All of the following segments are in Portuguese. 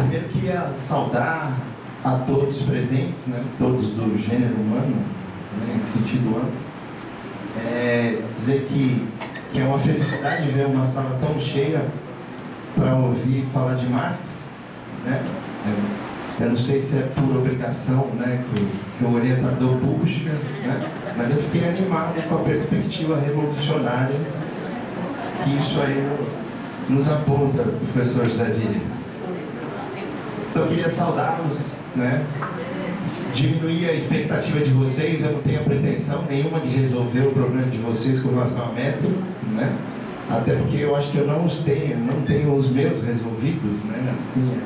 Primeiro queria saudar a todos presentes, né, todos do gênero humano, né, em sentido amplo. Dizer que é uma felicidade ver uma sala tão cheia para ouvir falar de Marx, né? Eu não sei se é por obrigação, né, que o orientador puxa, né? Mas eu fiquei animado com a perspectiva revolucionária que isso aí nos aponta, professor José Vieira. Então eu queria saudá-los, né? Diminuir a expectativa de vocês. Eu não tenho pretensão nenhuma de resolver o problema de vocês com relação ao método, né? Até porque eu acho que eu não tenho os meus resolvidos, né? Assim,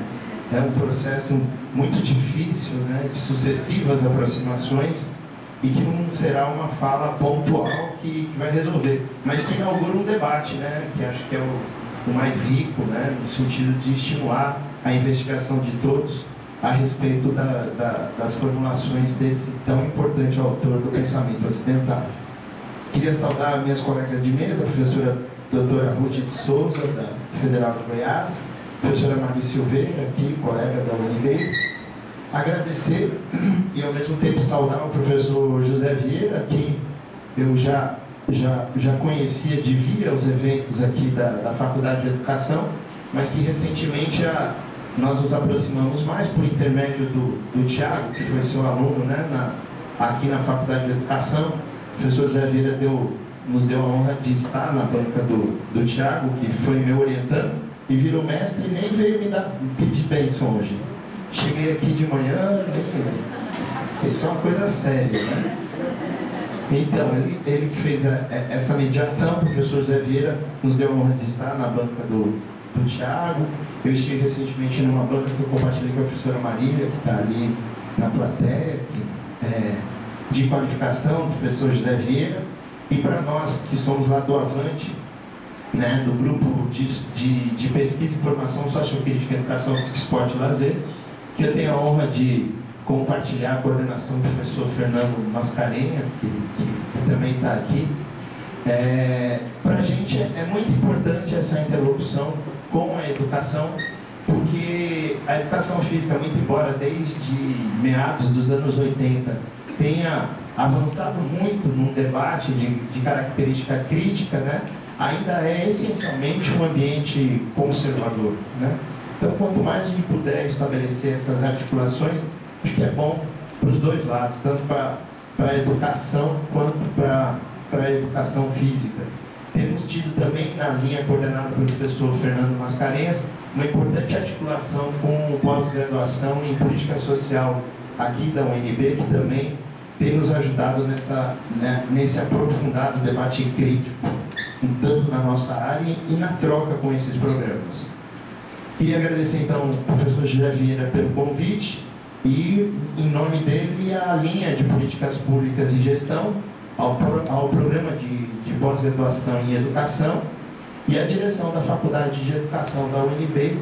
é um processo muito difícil, né? De sucessivas aproximações, e que não será uma fala pontual que vai resolver, mas que inaugura um debate, né? Que acho que é o mais rico, né? No sentido de estimular a investigação de todos a respeito das formulações desse tão importante autor do pensamento ocidental. Queria saudar minhas colegas de mesa, a professora doutora Ruth de Souza, da Federal de Goiás, a professora Maria Silveira, aqui, colega da UNB. Agradecer e ao mesmo tempo saudar o professor José Vieira, que eu já conhecia de via os eventos aqui da Faculdade de Educação, mas que recentemente nós nos aproximamos mais por intermédio do Tiago, que foi seu aluno, né, aqui na Faculdade de Educação. O professor José Vieira nos deu a honra de estar na banca do Tiago, que foi meu orientando, e virou mestre e nem veio me pedir bênção hoje. Cheguei aqui de manhã, isso é uma coisa séria, né? Então, ele que fez essa mediação, o professor José Vieira nos deu a honra de estar na banca do Tiago. Eu estive recentemente numa banca que eu compartilhei com a professora Marília, que está ali na plateia, de qualificação, do professor José Vieira. E para nós que somos lá do Avante, né, do grupo de pesquisa e formação sociocrítica, educação, esporte e lazer, que eu tenho a honra de compartilhar a coordenação do professor Fernando Mascarenhas, que também está aqui. Para a gente é muito importante essa interlocução com a educação, porque a educação física, muito embora desde meados dos anos 80 tenha avançado muito num debate de característica crítica, né, ainda é essencialmente um ambiente conservador, né? Então, quanto mais a gente puder estabelecer essas articulações, acho que é bom para os dois lados, tanto para a educação quanto para a educação física. Temos tido também, na linha coordenada pelo professor Fernando Mascarenhas, uma importante articulação com o pós-graduação em política social aqui da UNB, que também tem nos ajudado nesse aprofundado debate crítico, tanto na nossa área e na troca com esses programas. Queria agradecer então ao professor José Vieira pelo convite e, em nome dele, a linha de políticas públicas e gestão, ao programa de pós-graduação em educação e a direção da Faculdade de Educação da UNB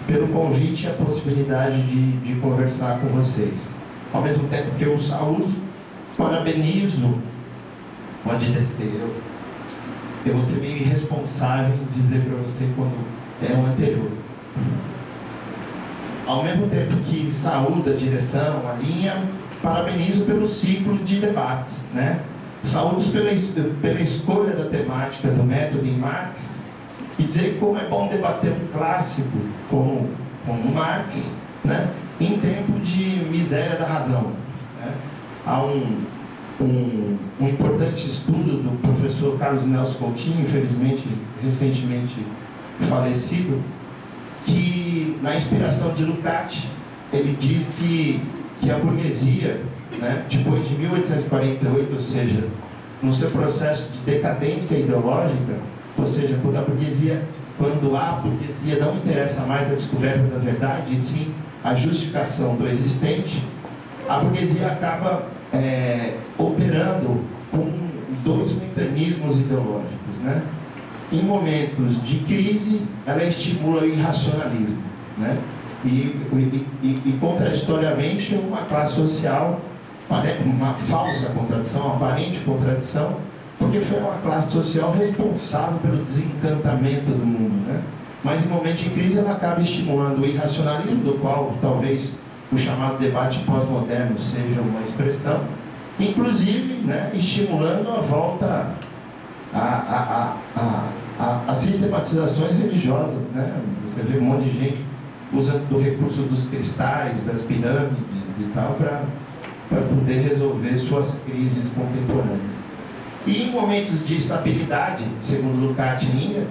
pelo convite e a possibilidade de conversar com vocês. Ao mesmo tempo que eu saúdo, parabenizo, pode descer, eu vou ser meio irresponsável em dizer para você quando é o anterior. Ao mesmo tempo que saúdo a direção, a linha, parabenizo pelo ciclo de debates, né? Saúdo pela escolha da temática do método em Marx e dizer como é bom debater um clássico como Marx, né, em tempo de miséria da razão, né? Há um importante estudo do professor Carlos Nelson Coutinho, infelizmente recentemente falecido, que na inspiração de Lukács ele diz que a burguesia, né, depois de 1848, ou seja, no seu processo de decadência ideológica, ou seja, quando a burguesia não interessa mais a descoberta da verdade, e sim a justificação do existente, a burguesia acaba operando com dois mecanismos ideológicos, né? Em momentos de crise, ela estimula o irracionalismo, né? E contraditoriamente, uma classe social, uma falsa contradição, uma aparente contradição, porque foi uma classe social responsável pelo desencantamento do mundo, né? mas em momentos de crise ela acaba estimulando o irracionalismo, do qual talvez o chamado debate pós-moderno seja uma expressão, inclusive, né, estimulando a volta a sistematizações religiosas, né? Você vê um monte de gente usando do recurso dos cristais, das pirâmides e tal, para poder resolver suas crises contemporâneas. E em momentos de estabilidade, segundo Lukács ainda,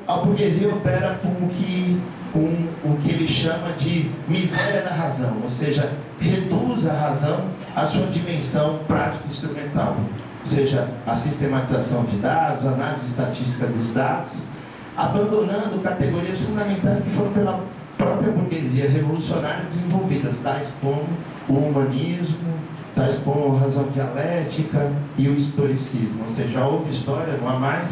a burguesia opera com o que ele chama de miséria da razão, ou seja, reduz a razão à sua dimensão prático-instrumental, ou seja, a sistematização de dados, a análise estatística dos dados, abandonando categorias fundamentais que foram pela própria burguesia revolucionária desenvolvidas, tais como o humanismo, tais como a razão dialética e o historicismo, ou seja, já houve história, não há mais.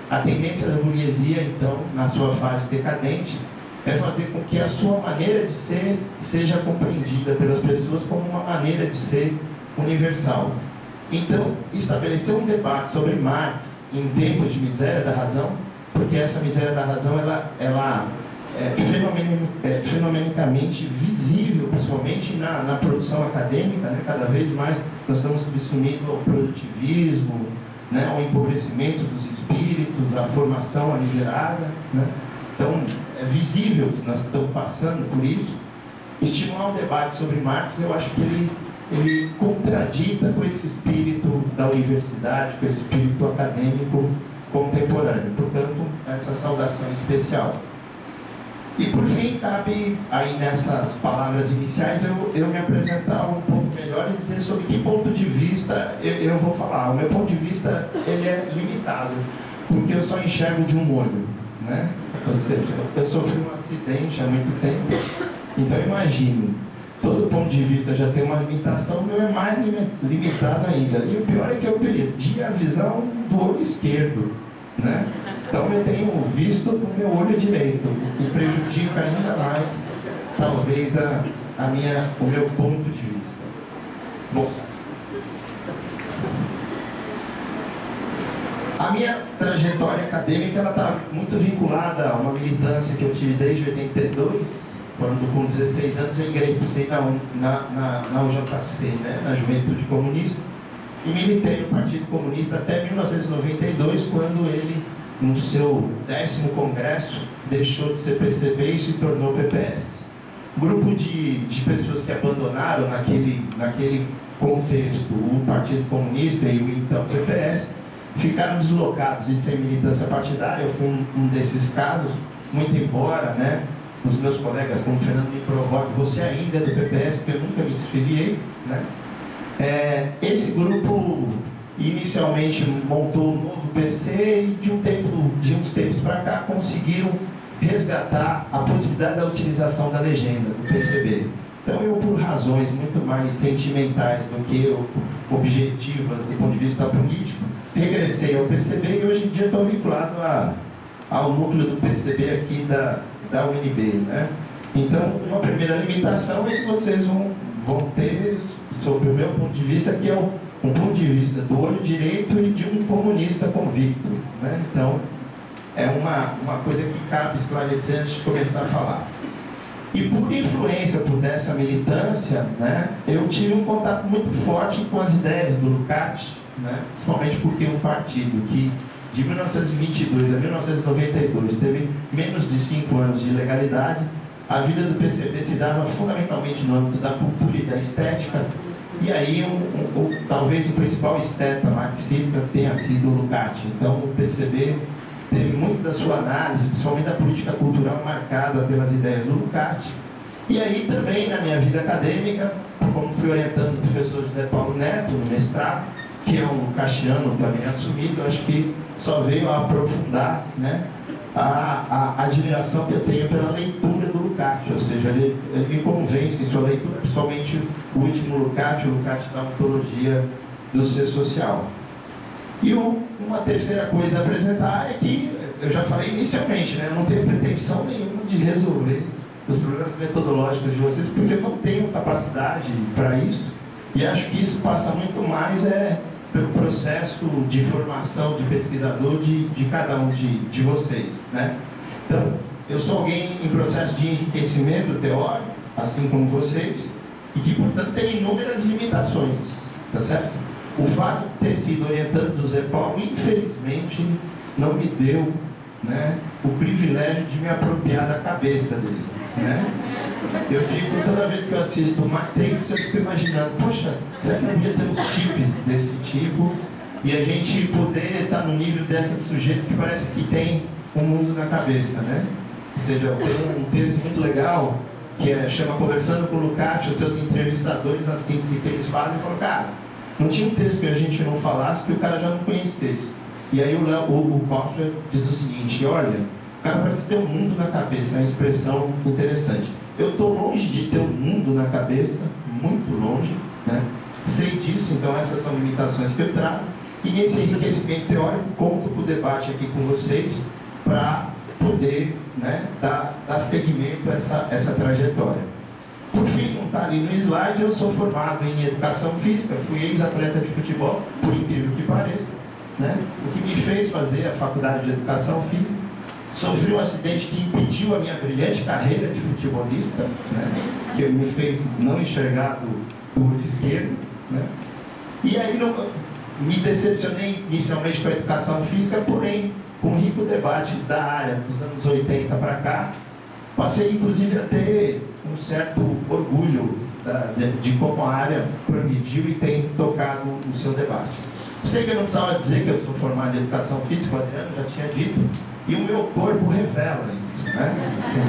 A tendência da burguesia, então, na sua fase decadente, é fazer com que a sua maneira de ser seja compreendida pelas pessoas como uma maneira de ser universal. Então, estabelecer um debate sobre Marx em tempos de miséria da razão, porque essa miséria da razão ela é fenomenicamente visível, principalmente na produção acadêmica, né? Cada vez mais nós estamos subsumindo ao produtivismo, né? Ao empobrecimento dos espíritos, à formação aligerada, né? Então, é visível que nós estamos passando por isso. Estimular um debate sobre Marx, eu acho que ele contradita com esse espírito da universidade, com esse espírito acadêmico contemporâneo. Portanto, essa saudação especial. E por fim, cabe aí nessas palavras iniciais eu me apresentar um pouco melhor e dizer sobre que ponto de vista eu vou falar. O meu ponto de vista ele é limitado, porque eu só enxergo de um olho, né? Ou seja, eu sofri um acidente há muito tempo, então imagino, todo ponto de vista já tem uma limitação, o meu é mais limitado ainda. E o pior é que eu perdi a visão do olho esquerdo, né? Então eu tenho visto com o meu olho direito, o que prejudica ainda mais, talvez, o meu ponto de vista. Bom, a minha trajetória acadêmica está muito vinculada a uma militância que eu tive desde 82, quando com 16 anos eu ingressei na UJC, né, na Juventude Comunista, e militei no Partido Comunista até 1992, quando ele, no seu 10º congresso, deixou de ser PCB e se tornou PPS. Grupo de pessoas que abandonaram naquele contexto o Partido Comunista e o então PPS, ficaram deslocados e sem militância partidária. Eu fui um desses casos, muito embora, né, os meus colegas como Fernando me provoquem, você ainda é do PPS, porque eu nunca me desfiliei, né? Esse grupo inicialmente montou um novo PC e de uns tempos para cá conseguiram resgatar a possibilidade da utilização da legenda do PCB. Então eu, por razões muito mais sentimentais do que objetivas do ponto de vista político, regressei ao PCB e hoje em dia estou vinculado ao núcleo do PCB aqui da UNB, né? Então, uma primeira limitação é que vocês vão ter, sob o meu ponto de vista, que é um ponto de vista do olho direito e de um comunista convicto, né? Então, é uma coisa que cabe esclarecer antes de começar a falar. E por influência dessa militância, né, eu tive um contato muito forte com as ideias do Lukács, né, principalmente porque um partido que de 1922 a 1992 teve menos de 5 anos de legalidade, a vida do PCB se dava fundamentalmente no âmbito da cultura e da estética, e aí talvez o principal esteta marxista tenha sido o Lukács. Então o PCB teve muito da sua análise, principalmente da política cultural, marcada pelas ideias do Lukács. E aí também na minha vida acadêmica, como fui orientando o professor José Paulo Neto no mestrado, que é um lukáciano também assumido, eu acho que só veio a aprofundar, né, a admiração que eu tenho pela leitura do Lukács, ou seja, ele me convence em sua leitura, principalmente o último Lukács, o Lukács da ontologia do ser social. E uma terceira coisa a apresentar é que, eu já falei inicialmente, né, eu não tenho pretensão nenhuma de resolver os problemas metodológicos de vocês, porque eu não tenho capacidade para isso, e acho que isso passa muito mais pelo processo de formação de pesquisador de cada um de vocês, né? Então, eu sou alguém em processo de enriquecimento teórico, assim como vocês, e que, portanto, tem inúmeras limitações, tá certo? O fato de ter sido orientando do Zé Paulo, infelizmente, não me deu, né, o privilégio de me apropriar da cabeça dele, né? Eu fico, toda vez que eu assisto Matrix, eu fico imaginando, poxa, será que não devia ter uns chips desse tipo e a gente poder estar no nível desses sujeitos que parece que tem um mundo na cabeça, né? Ou seja, tem um texto muito legal que chama Conversando com o Lukács, os seus entrevistadores, nas síntese que eles fazem, e falam, cara, não tinha um texto que a gente não falasse que o cara já não conhecesse. E aí o Kofler diz o seguinte, olha, o cara parece ter um mundo na cabeça, é uma expressão interessante. Eu estou longe de ter um mundo na cabeça, muito longe, né? Sei disso, então essas são limitações que eu trago. E nesse enriquecimento teórico, conto com o debate aqui com vocês para poder, né, dar seguimento a essa trajetória. Por fim, não está ali no slide, eu sou formado em educação física, fui ex-atleta de futebol, por incrível que pareça, né? O que me fez fazer a faculdade de educação física. Sofri um acidente que impediu a minha brilhante carreira de futebolista, né? Que me fez não enxergar do olho esquerdo, né? E aí me decepcionei inicialmente com a educação física, porém, com um rico debate da área dos anos 80 para cá, passei inclusive a ter um certo orgulho de como a área progrediu e tem tocado no seu debate. Sei que eu não precisava dizer que eu sou formado em educação física, o Adriano já tinha dito, e o meu corpo revela isso, né?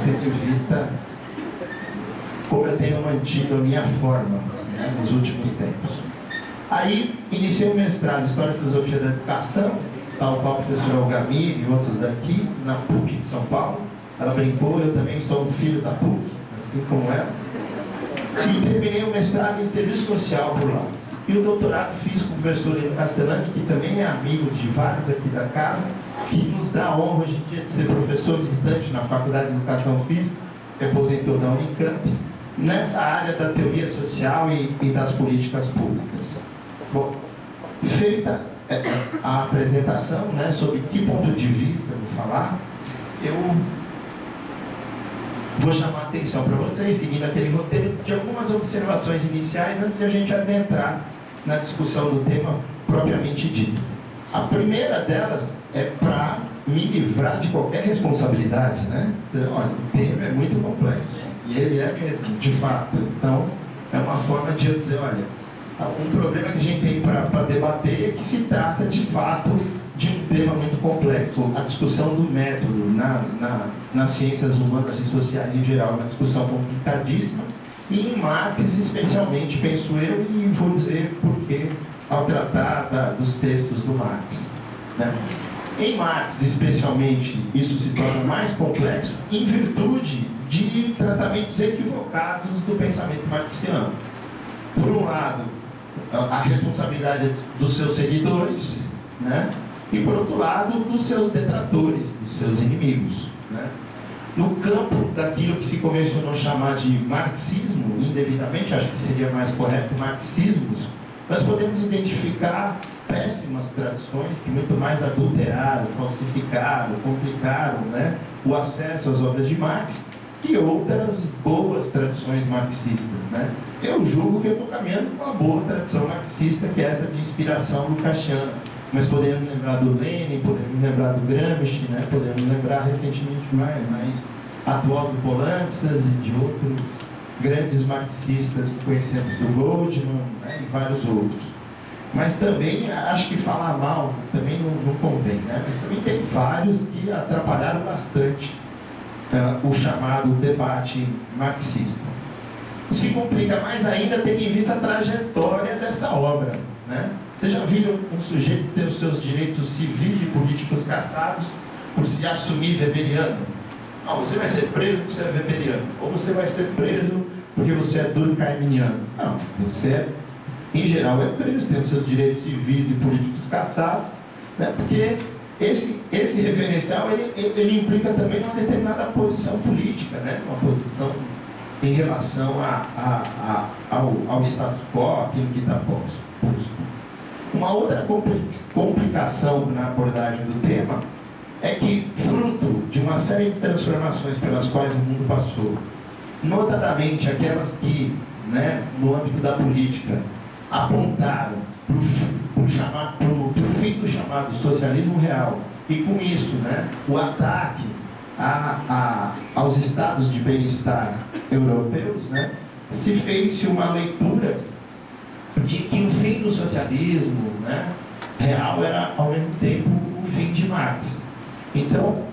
Tendo em vista como eu tenho mantido a minha forma, né, nos últimos tempos. Aí, iniciei o mestrado em História e Filosofia da Educação, tal qual o professor Algamir e outros daqui, na PUC de São Paulo. Ela brincou, eu também sou um filho da PUC, assim como ela. E terminei o mestrado em Serviço Social por lá. E o doutorado fiz com o professor Lino Castellani, que também é amigo de vários aqui da casa, que nos dá a honra hoje em dia de ser professor visitante na Faculdade de Educação Física, que aposentou da Unicamp, nessa área da teoria social e das políticas públicas. Bom, feita a apresentação, né, sobre que ponto de vista eu vou falar, eu vou chamar a atenção para vocês, seguindo aquele roteiro, de algumas observações iniciais antes de a gente adentrar na discussão do tema propriamente dito. A primeira delas é para me livrar de qualquer responsabilidade, né? Olha, o tema é muito complexo, e ele é mesmo, de fato. Então, é uma forma de eu dizer, olha, um problema que a gente tem para debater é que se trata, de fato, de um tema muito complexo. A discussão do método nas ciências humanas e sociais em geral é uma discussão complicadíssima, e em Marx especialmente, penso eu, e vou dizer por quê ao tratar dos textos do Marx, né? Em Marx, especialmente, isso se torna mais complexo em virtude de tratamentos equivocados do pensamento marxiano. Por um lado, a responsabilidade dos seus seguidores, né? E por outro lado, dos seus detratores, dos seus inimigos, né? No campo daquilo que se convencionou chamar de marxismo, indevidamente, acho que seria mais correto marxismos, nós podemos identificar péssimas tradições que muito mais adulteraram, falsificaram, complicaram, né, o acesso às obras de Marx, e outras boas tradições marxistas, né? Eu julgo que eu estou caminhando com uma boa tradição marxista, que é essa de inspiração lukáciana. Mas podemos lembrar do Lenin, podemos lembrar do Gramsci, né? Podemos lembrar recentemente mais atual do Polantzas e de outros grandes marxistas que conhecemos, do Goldman, né? E vários outros. Mas também, acho que falar mal também não convém, né? Mas também tem vários que atrapalharam bastante o chamado debate marxista. Se complica mais ainda tendo em vista a trajetória dessa obra, né? Vocês já viram um sujeito ter os seus direitos civis e políticos cassados por se assumir weberiano? Não, você vai ser preso porque você é weberiano, ou você vai ser preso porque você é durkheimiano. Não, você, em geral, é preso, tem os seus direitos civis e políticos cassados, né? Porque esse referencial, ele implica também uma determinada posição política, né? Uma posição em relação ao status quo, aquilo que está posto. Uma outra complicação na abordagem do tema é que, fruto de uma série de transformações pelas quais o mundo passou, notadamente aquelas que, né, no âmbito da política, apontaram para o fim do chamado socialismo real, e com isso, né, o ataque aos estados de bem-estar europeus, né, se fez uma leitura de que o fim do socialismo, né, real era, ao mesmo tempo, o fim de Marx. Então,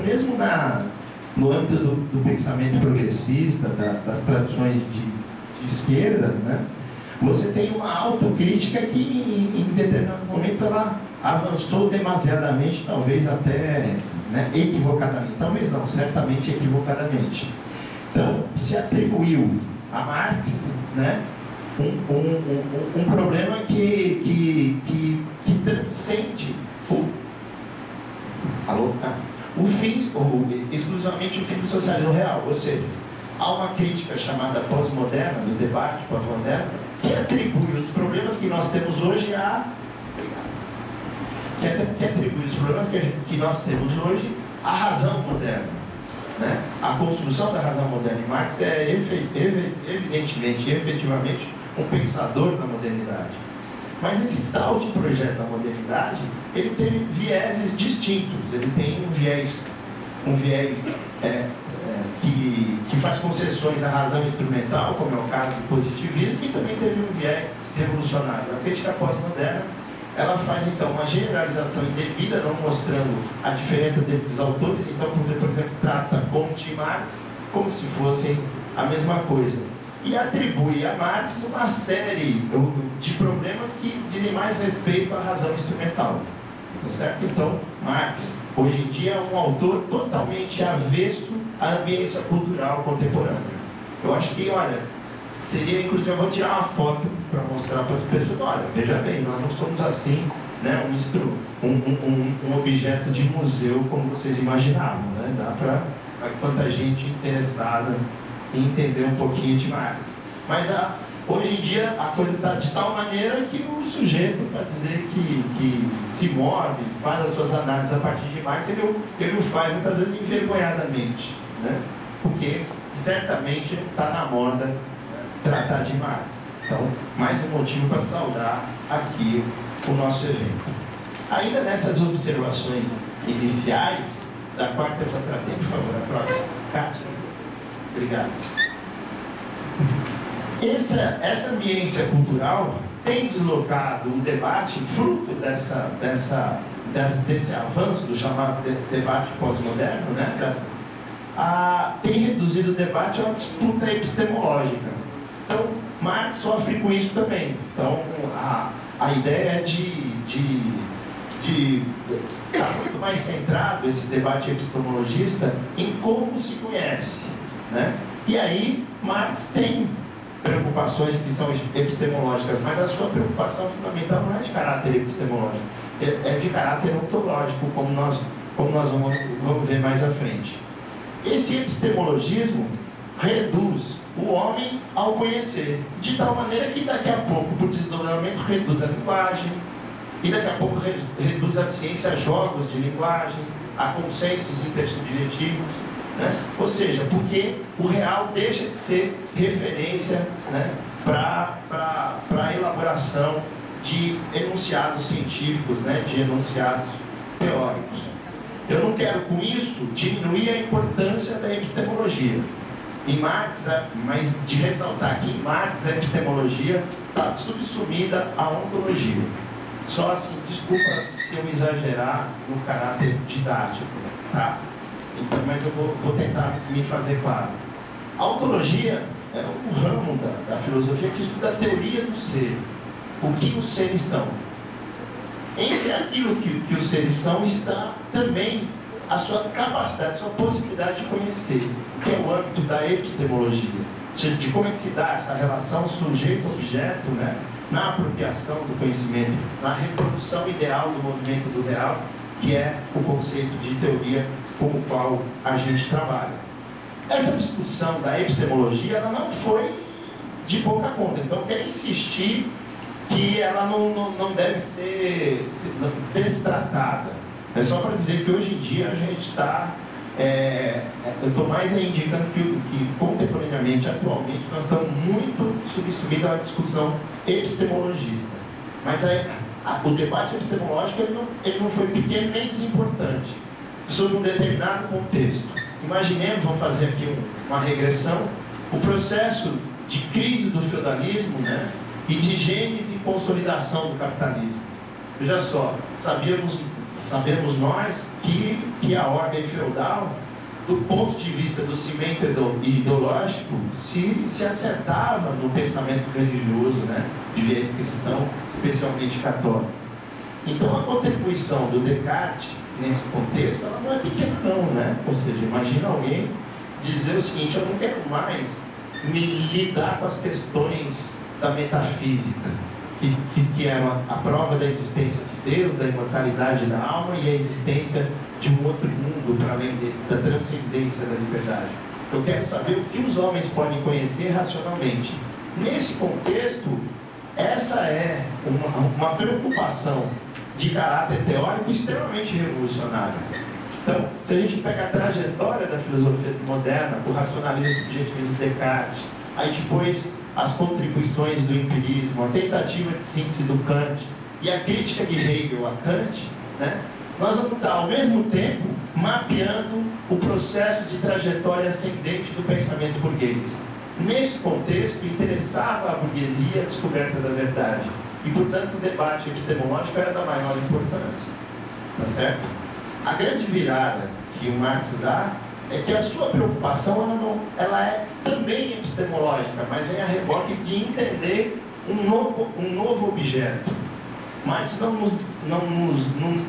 mesmo no âmbito do pensamento progressista, das tradições de esquerda, né, você tem uma autocrítica que, em determinados momentos, ela avançou demasiadamente, talvez até, né, equivocadamente. Talvez não, certamente equivocadamente. Então, se atribuiu a Marx, né, um problema que transcende exclusivamente o fim do socialismo real. Ou seja, há uma crítica chamada pós-moderna, do debate pós-moderno, que atribui os problemas que nós temos hoje à razão moderna, né? A construção da razão moderna em Marx é evidentemente e efetivamente um pensador da modernidade. Mas esse tal de projeto da modernidade, ele tem vieses distintos. Ele tem um viés que faz concessões à razão instrumental, como é o caso do positivismo, e também teve um viés revolucionário. A crítica pós-moderna, ela faz então uma generalização indevida, não mostrando a diferença desses autores. Então, por exemplo, trata Comte e Marx como se fossem a mesma coisa, e atribui a Marx uma série de problemas que dizem mais respeito à razão instrumental, tá certo? Então, Marx, hoje em dia, é um autor totalmente avesso à ambiência cultural contemporânea. Eu acho que, olha, seria, inclusive, eu vou tirar uma foto para mostrar para as pessoas, olha, veja bem, nós não somos assim, né, um objeto de museu como vocês imaginavam, né? Dá para quanta gente interessada em entender um pouquinho de Marx. Mas hoje em dia a coisa está de tal maneira que o sujeito, para dizer que se move, faz as suas análises a partir de Marx, ele o faz muitas vezes envergonhadamente, né? Porque certamente está na moda tratar de Marx. Então, mais um motivo para saudar aqui o nosso evento. Ainda nessas observações iniciais, da quarta eu já tratei, por favor, a próxima. Kátia. Obrigado. Essa ambiência cultural tem deslocado o debate, fruto desse avanço do chamado debate pós-moderno, né? Tem reduzido o debate a uma disputa epistemológica. Então, Marx sofre com isso também. Então, a ideia é de estar muito mais centrado, esse debate epistemologista, em como se conhece, né? E aí, Marx tem preocupações que são epistemológicas, mas a sua preocupação fundamental não é de caráter epistemológico, é de caráter ontológico, como nós vamos ver mais à frente. Esse epistemologismo reduz o homem ao conhecer, de tal maneira que daqui a pouco, por desdobramento, reduz a linguagem, e daqui a pouco reduz a ciência a jogos de linguagem, a consensos intersubjetivos, né? Ou seja, porque o real deixa de ser referência, né, para a elaboração de enunciados científicos, né, de enunciados teóricos. Eu não quero com isso diminuir a importância da epistemologia em Marx, mas de ressaltar que em Marx a epistemologia está subsumida à ontologia. Só assim, desculpa se eu exagerar no caráter didático, tá? Então, mas eu vou tentar me fazer claro. A ontologia é um ramo da filosofia que estuda a teoria do ser, o que os seres são. Entre aquilo que os seres são está também a sua capacidade, a sua possibilidade de conhecer, que é o âmbito da epistemologia, ou seja, de como é que se dá essa relação sujeito-objeto, né, na apropriação do conhecimento, na reprodução ideal do movimento do real, que é o conceito de teoria com o qual a gente trabalha. Essa discussão da epistemologia, ela não foi de pouca conta. Então, eu quero insistir que ela não deve ser destratada. É só para dizer que hoje em dia a gente está... eu estou mais indicando que contemporaneamente, atualmente, nós estamos muito subsumidos a uma discussão epistemologista. Mas o debate epistemológico ele não foi pequeno nem desimportante sobre um determinado contexto. Imaginemos, vamos fazer aqui uma regressão, o processo de crise do feudalismo, né, e de gênese e consolidação do capitalismo. Veja só, sabemos nós que a ordem feudal, do ponto de vista do cimento ideológico, se acertava no pensamento religioso, né, de viés cristão, especialmente católico. Então a contribuição do Descartes nesse contexto, ela não é pequena não, né? Ou seja, imagina alguém dizer o seguinte: eu não quero mais me lidar com as questões da metafísica, que eram a prova da existência de Deus, da imortalidade da alma e a existência de um outro mundo para além da transcendência da liberdade. Eu quero saber o que os homens podem conhecer racionalmente. Nesse contexto, essa é uma preocupação de caráter teórico extremamente revolucionária. Então, se a gente pega a trajetória da filosofia moderna, o racionalismo subjetivismo de Descartes, aí depois as contribuições do empirismo, a tentativa de síntese do Kant e a crítica de Hegel a Kant, né, nós vamos estar ao mesmo tempo mapeando o processo de trajetória ascendente do pensamento burguês. Nesse contexto, interessava à burguesia a descoberta da verdade. E, portanto, o debate epistemológico era da maior importância. Tá certo? A grande virada que o Marx dá é que a sua preocupação ela é também epistemológica, mas vem a reboque de entender um novo objeto. Marx não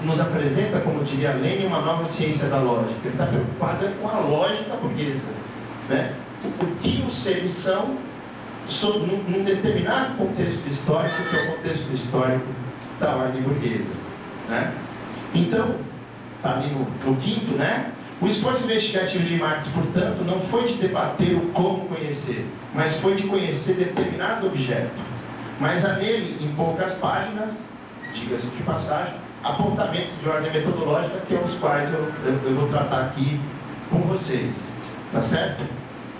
nos apresenta, como diria Lenin, uma nova ciência da lógica. Ele está preocupado com a lógica burguesa, né? O que os seres são num determinado contexto histórico, que é o contexto histórico da ordem burguesa, né? Então, está ali no quinto, né? O esforço investigativo de Marx, portanto, não foi de debater o como conhecer, mas foi de conhecer determinado objeto. Mas há nele, em poucas páginas, diga-se de passagem, apontamentos de ordem metodológica, que é os quais eu vou tratar aqui com vocês. Tá certo?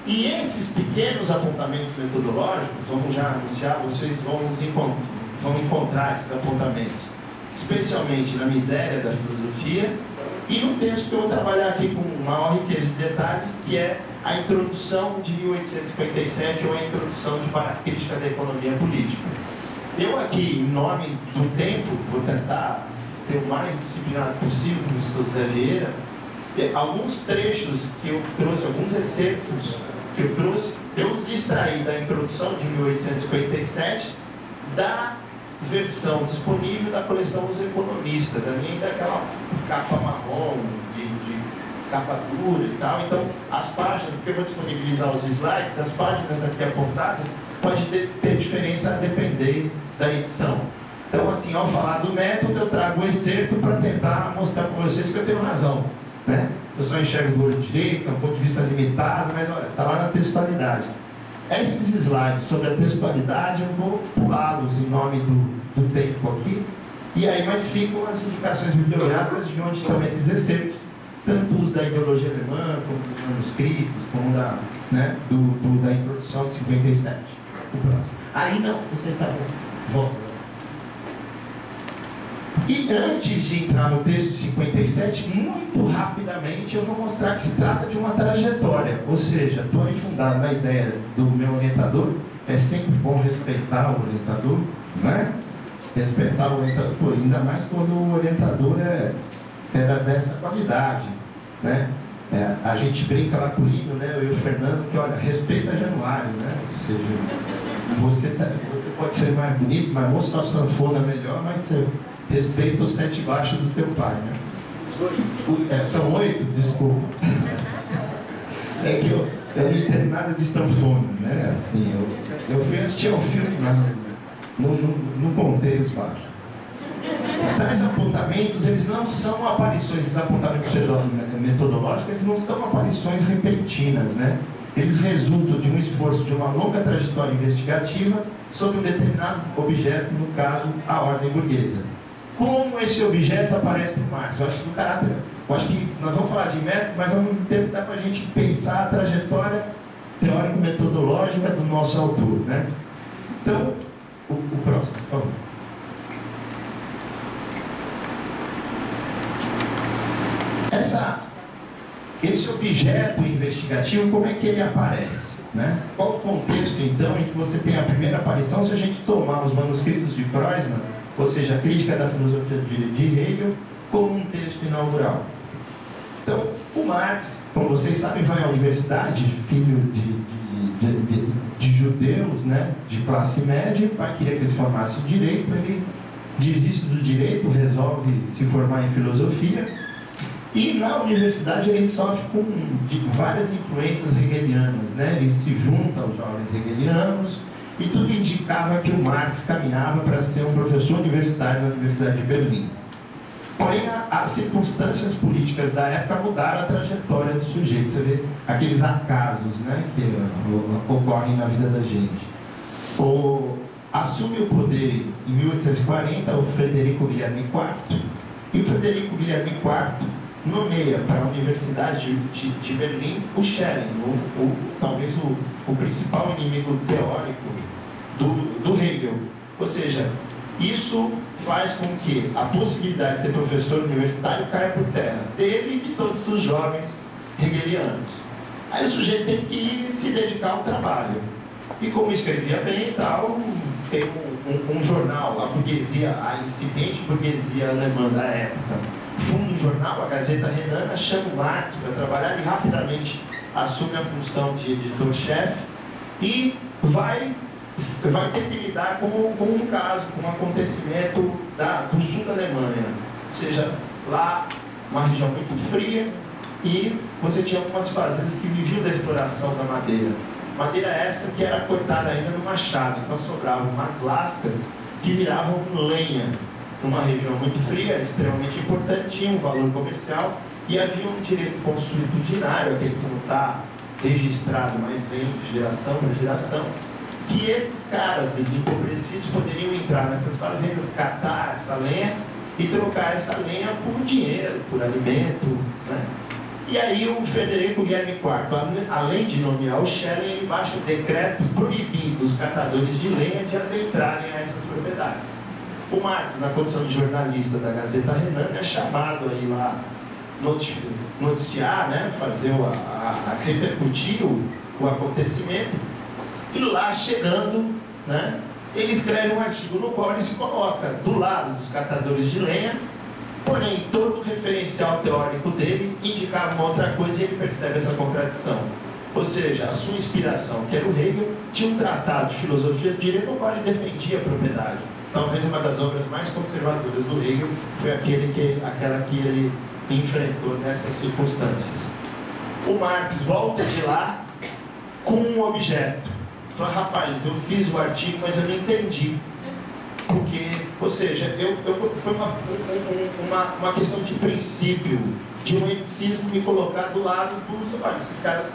E esses pequenos apontamentos metodológicos, vamos já anunciar, vocês vão encontrar esses apontamentos, especialmente na Miséria da Filosofia, e no texto que eu vou trabalhar aqui com maior riqueza de detalhes, que é a introdução de 1857, ou a introdução de Paracrítica da Economia Política. Eu aqui, em nome do tempo, vou tentar ser o mais disciplinado possível, como o José Vieira, alguns trechos que eu trouxe, alguns excertos que eu trouxe, eu os extraí da introdução de 1857, da versão disponível da coleção dos economistas. A minha ainda é aquela capa marrom, de capa dura e tal. Então, as páginas, porque eu vou disponibilizar os slides, as páginas aqui apontadas, pode ter diferença a depender da edição. Então, assim, ao falar do método, eu trago o excerto para tentar mostrar para vocês que eu tenho razão, né? Eu só enxergo do olho direito, é um ponto de vista limitado, mas olha, está lá na textualidade. Esses slides sobre a textualidade eu vou pulá-los em nome do tempo aqui, e aí mais ficam as indicações bibliográficas de onde estão esses excertos, tanto os da ideologia alemã, como dos manuscritos, como da introdução de 57. O próximo. Aí não, você está bom. Volta. E antes de entrar no texto de 57, muito rapidamente eu vou mostrar que se trata de uma trajetória, ou seja, estou aí fundado na ideia do meu orientador, é sempre bom respeitar o orientador, né? Respeitar o orientador, pô, ainda mais quando o orientador era dessa qualidade, né? A gente brinca lá com o Lino, né? Eu e o Fernando, que olha, respeita Januário, né? Ou seja, você pode ser mais bonito, mais moço, sua sanfona melhor, mas você respeita os 7 baixos do teu pai, né? São 8, desculpa. É que eu não entendo nada de sanfona, né? Assim, eu fui assistir ao filme, mas não contei os baixos. Tais apontamentos, eles não são aparições, esses apontamentos metodológicos, eles não são aparições repentinas, né? eles resultam de um esforço de uma longa trajetória investigativa sobre um determinado objeto, no caso, a ordem burguesa. Como esse objeto aparece para Marx? Eu acho que nós vamos falar de método, mas ao mesmo tempo dá para a gente pensar a trajetória teórico-metodológica do nosso autor, né? Então, o próximo, por favor. Esse objeto investigativo, como é que ele aparece, né? Qual o contexto, então, em que você tem a primeira aparição, se a gente tomar os manuscritos de Froissart, ou seja, a crítica da filosofia de Hegel, como um texto inaugural? Então, o Marx, como vocês sabem, vai à universidade, filho de judeus, né, de classe média, pai queria que ele formasse direito, ele desiste do direito, resolve se formar em filosofia, e na universidade ele sofre com várias influências hegelianas, né? Ele se junta aos jovens hegelianos, e tudo indicava que o Marx caminhava para ser um professor universitário na Universidade de Berlim. Porém, as circunstâncias políticas da época mudaram a trajetória do sujeito. Você vê aqueles acasos, né, que ocorrem na vida da gente. Assume o poder em 1840 o Frederico Guilherme IV, e o Frederico Guilherme IV nomeia para a Universidade de Berlim o Schelling, talvez o principal inimigo teórico do Hegel. Ou seja, isso faz com que a possibilidade de ser professor universitário caia por terra, dele e de todos os jovens hegelianos. Aí o sujeito tem que se dedicar ao trabalho. E como escrevia bem e tal, tem um jornal, a incipiente burguesia alemã da época, funda um jornal, a Gazeta Renana, chama o Marx para trabalhar e rapidamente assume a função de editor-chefe e vai ter que lidar com um caso, com um acontecimento do sul da Alemanha. Ou seja, lá uma região muito fria, e você tinha algumas fazendas que viviam da exploração da madeira. Madeira essa que era cortada ainda no machado, então sobravam umas lascas que viravam lenha. Numa região muito fria, extremamente importante, tinha um valor comercial e havia um direito consuetudinário, aquele que não está registrado, mas vem de geração para geração, que esses caras empobrecidos poderiam entrar nessas fazendas, catar essa lenha e trocar essa lenha por dinheiro, por alimento, né? E aí o Frederico Guilherme IV, além de nomear o Schelling, ele baixa um decreto proibindo os catadores de lenha de adentrarem a essas propriedades. O Marx, na condição de jornalista da Gazeta Renana, é chamado a ir lá noticiar, né, repercutir o acontecimento, e lá chegando, né, ele escreve um artigo no qual ele se coloca do lado dos catadores de lenha, porém todo o referencial teórico dele indicava uma outra coisa e ele percebe essa contradição. Ou seja, a sua inspiração, que era o Hegel, tinha um tratado de filosofia do direito no qual ele defendia a propriedade. Talvez uma das obras mais conservadoras do Hegel foi aquela que ele enfrentou nessas circunstâncias. O Marx volta de lá com um objeto. Fala, rapaz, eu fiz o artigo, mas eu não entendi. Porque, ou seja, foi uma questão de princípio, de um eticismo me colocar do lado dos... Olha, esses caras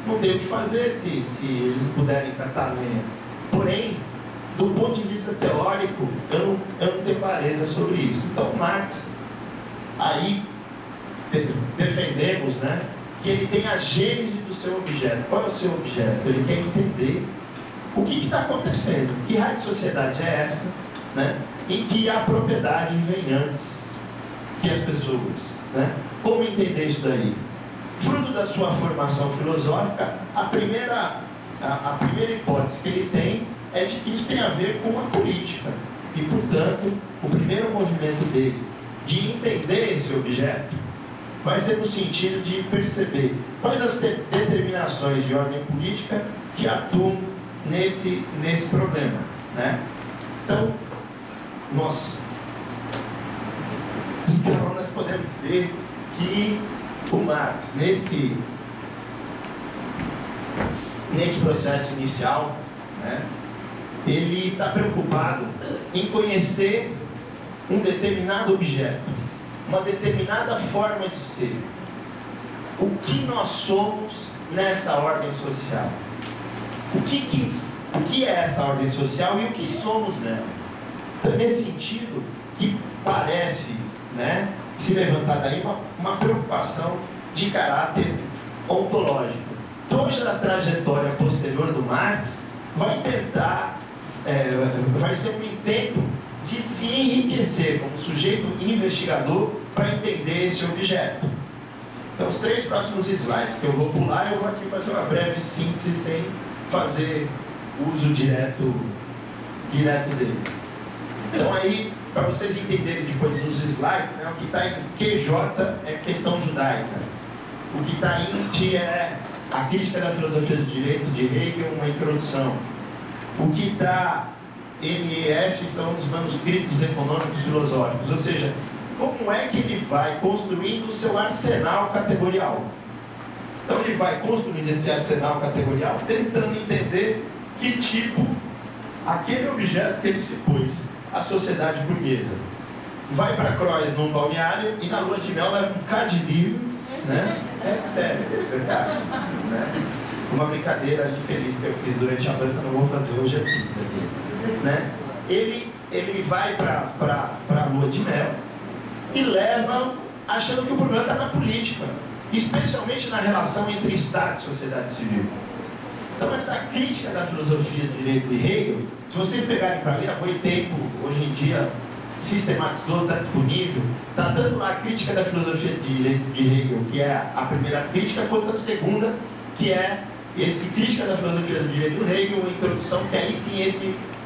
não têm o que fazer se eles não puderem catar lenha. Porém, do ponto de vista teórico, eu não tenho clareza sobre isso. Então, Marx, aí defendemos, né, que ele tem a gênese do seu objeto. Qual é o seu objeto? Ele quer entender o que está acontecendo, que raio de sociedade é essa, né, em que a propriedade vem antes que as pessoas, né? Como entender isso daí? Fruto da sua formação filosófica, a primeira hipótese que ele tem é de que isso tem a ver com a política. E, portanto, o primeiro movimento dele de entender esse objeto vai ser no sentido de perceber quais as determinações de ordem política que atuam nesse problema, né? Então, nós podemos dizer que o Marx, nesse processo inicial, né, ele está preocupado em conhecer um determinado objeto, uma determinada forma de ser. o que nós somos nessa ordem social. O que é essa ordem social e o que somos nela. Então, nesse sentido, que parece, né, se levantar daí uma preocupação de caráter ontológico. Toda a trajetória posterior do Marx vai tentar, vai ser um intento de se enriquecer como sujeito investigador para entender esse objeto. Então, os 3 próximos slides que eu vou pular, eu vou aqui fazer uma breve síntese sem fazer uso direto deles. Então, aí, para vocês entenderem depois dos slides, né, o que está em QJ é questão judaica. O que está em T é a crítica da filosofia do direito de Hegel, uma introdução. O que está NEF são os manuscritos econômicos filosóficos, ou seja, como é que ele vai construindo o seu arsenal categorial. Então ele vai construindo esse arsenal categorial, tentando entender que tipo, aquele objeto que ele se pôs, a sociedade burguesa. Vai para Croix num balneário e na lua de mel leva um bocado de livro, né? É sério, é verdade. Né? Uma brincadeira infeliz que eu fiz durante a banca, não vou fazer hoje aqui. Né? Ele vai para a lua de mel e leva, achando que o problema está na política, especialmente na relação entre Estado e sociedade civil. Então, essa crítica da filosofia do direito de Hegel, se vocês pegarem para ler, a Boitempo, hoje em dia, sistematizou, está disponível, está tanto lá a crítica da filosofia de direito de Hegel, que é a primeira crítica, quanto a segunda, que é esse crítica da filosofia do direito do Hegel, uma introdução que aí sim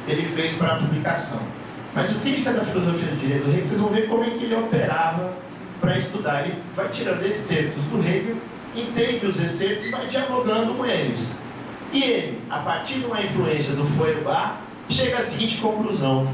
ele fez para a publicação. Mas o crítica da filosofia do direito do Hegel, vocês vão ver como é que ele operava para estudar. Ele vai tirando excertos do Hegel, entende os excertos e vai dialogando com eles. E ele, a partir de uma influência do Feuerbach, chega à seguinte conclusão: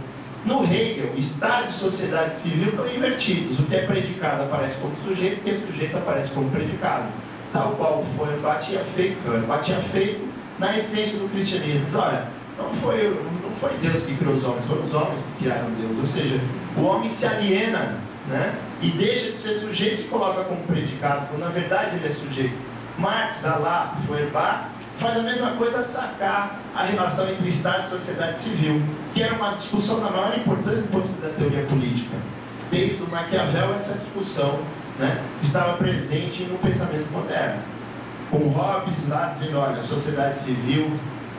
no Hegel, Estado e sociedade civil estão invertidos. O que é predicado aparece como sujeito, o que é sujeito aparece como predicado. Tal qual o Feuerbach tinha feito na essência do cristianismo. Olha, não foi Deus que criou os homens, foram os homens que criaram Deus. Ou seja, o homem se aliena, né, e deixa de ser sujeito e se coloca como predicado, quando na verdade ele é sujeito. Marx, Alá, Feuerbach, faz a mesma coisa, sacar a relação entre Estado e sociedade civil, que era uma discussão da maior importância do ponto de vista da teoria política. Desde o Maquiavel, essa discussão, né, estava presente no pensamento moderno. Com Hobbes lá dizendo, olha, a sociedade civil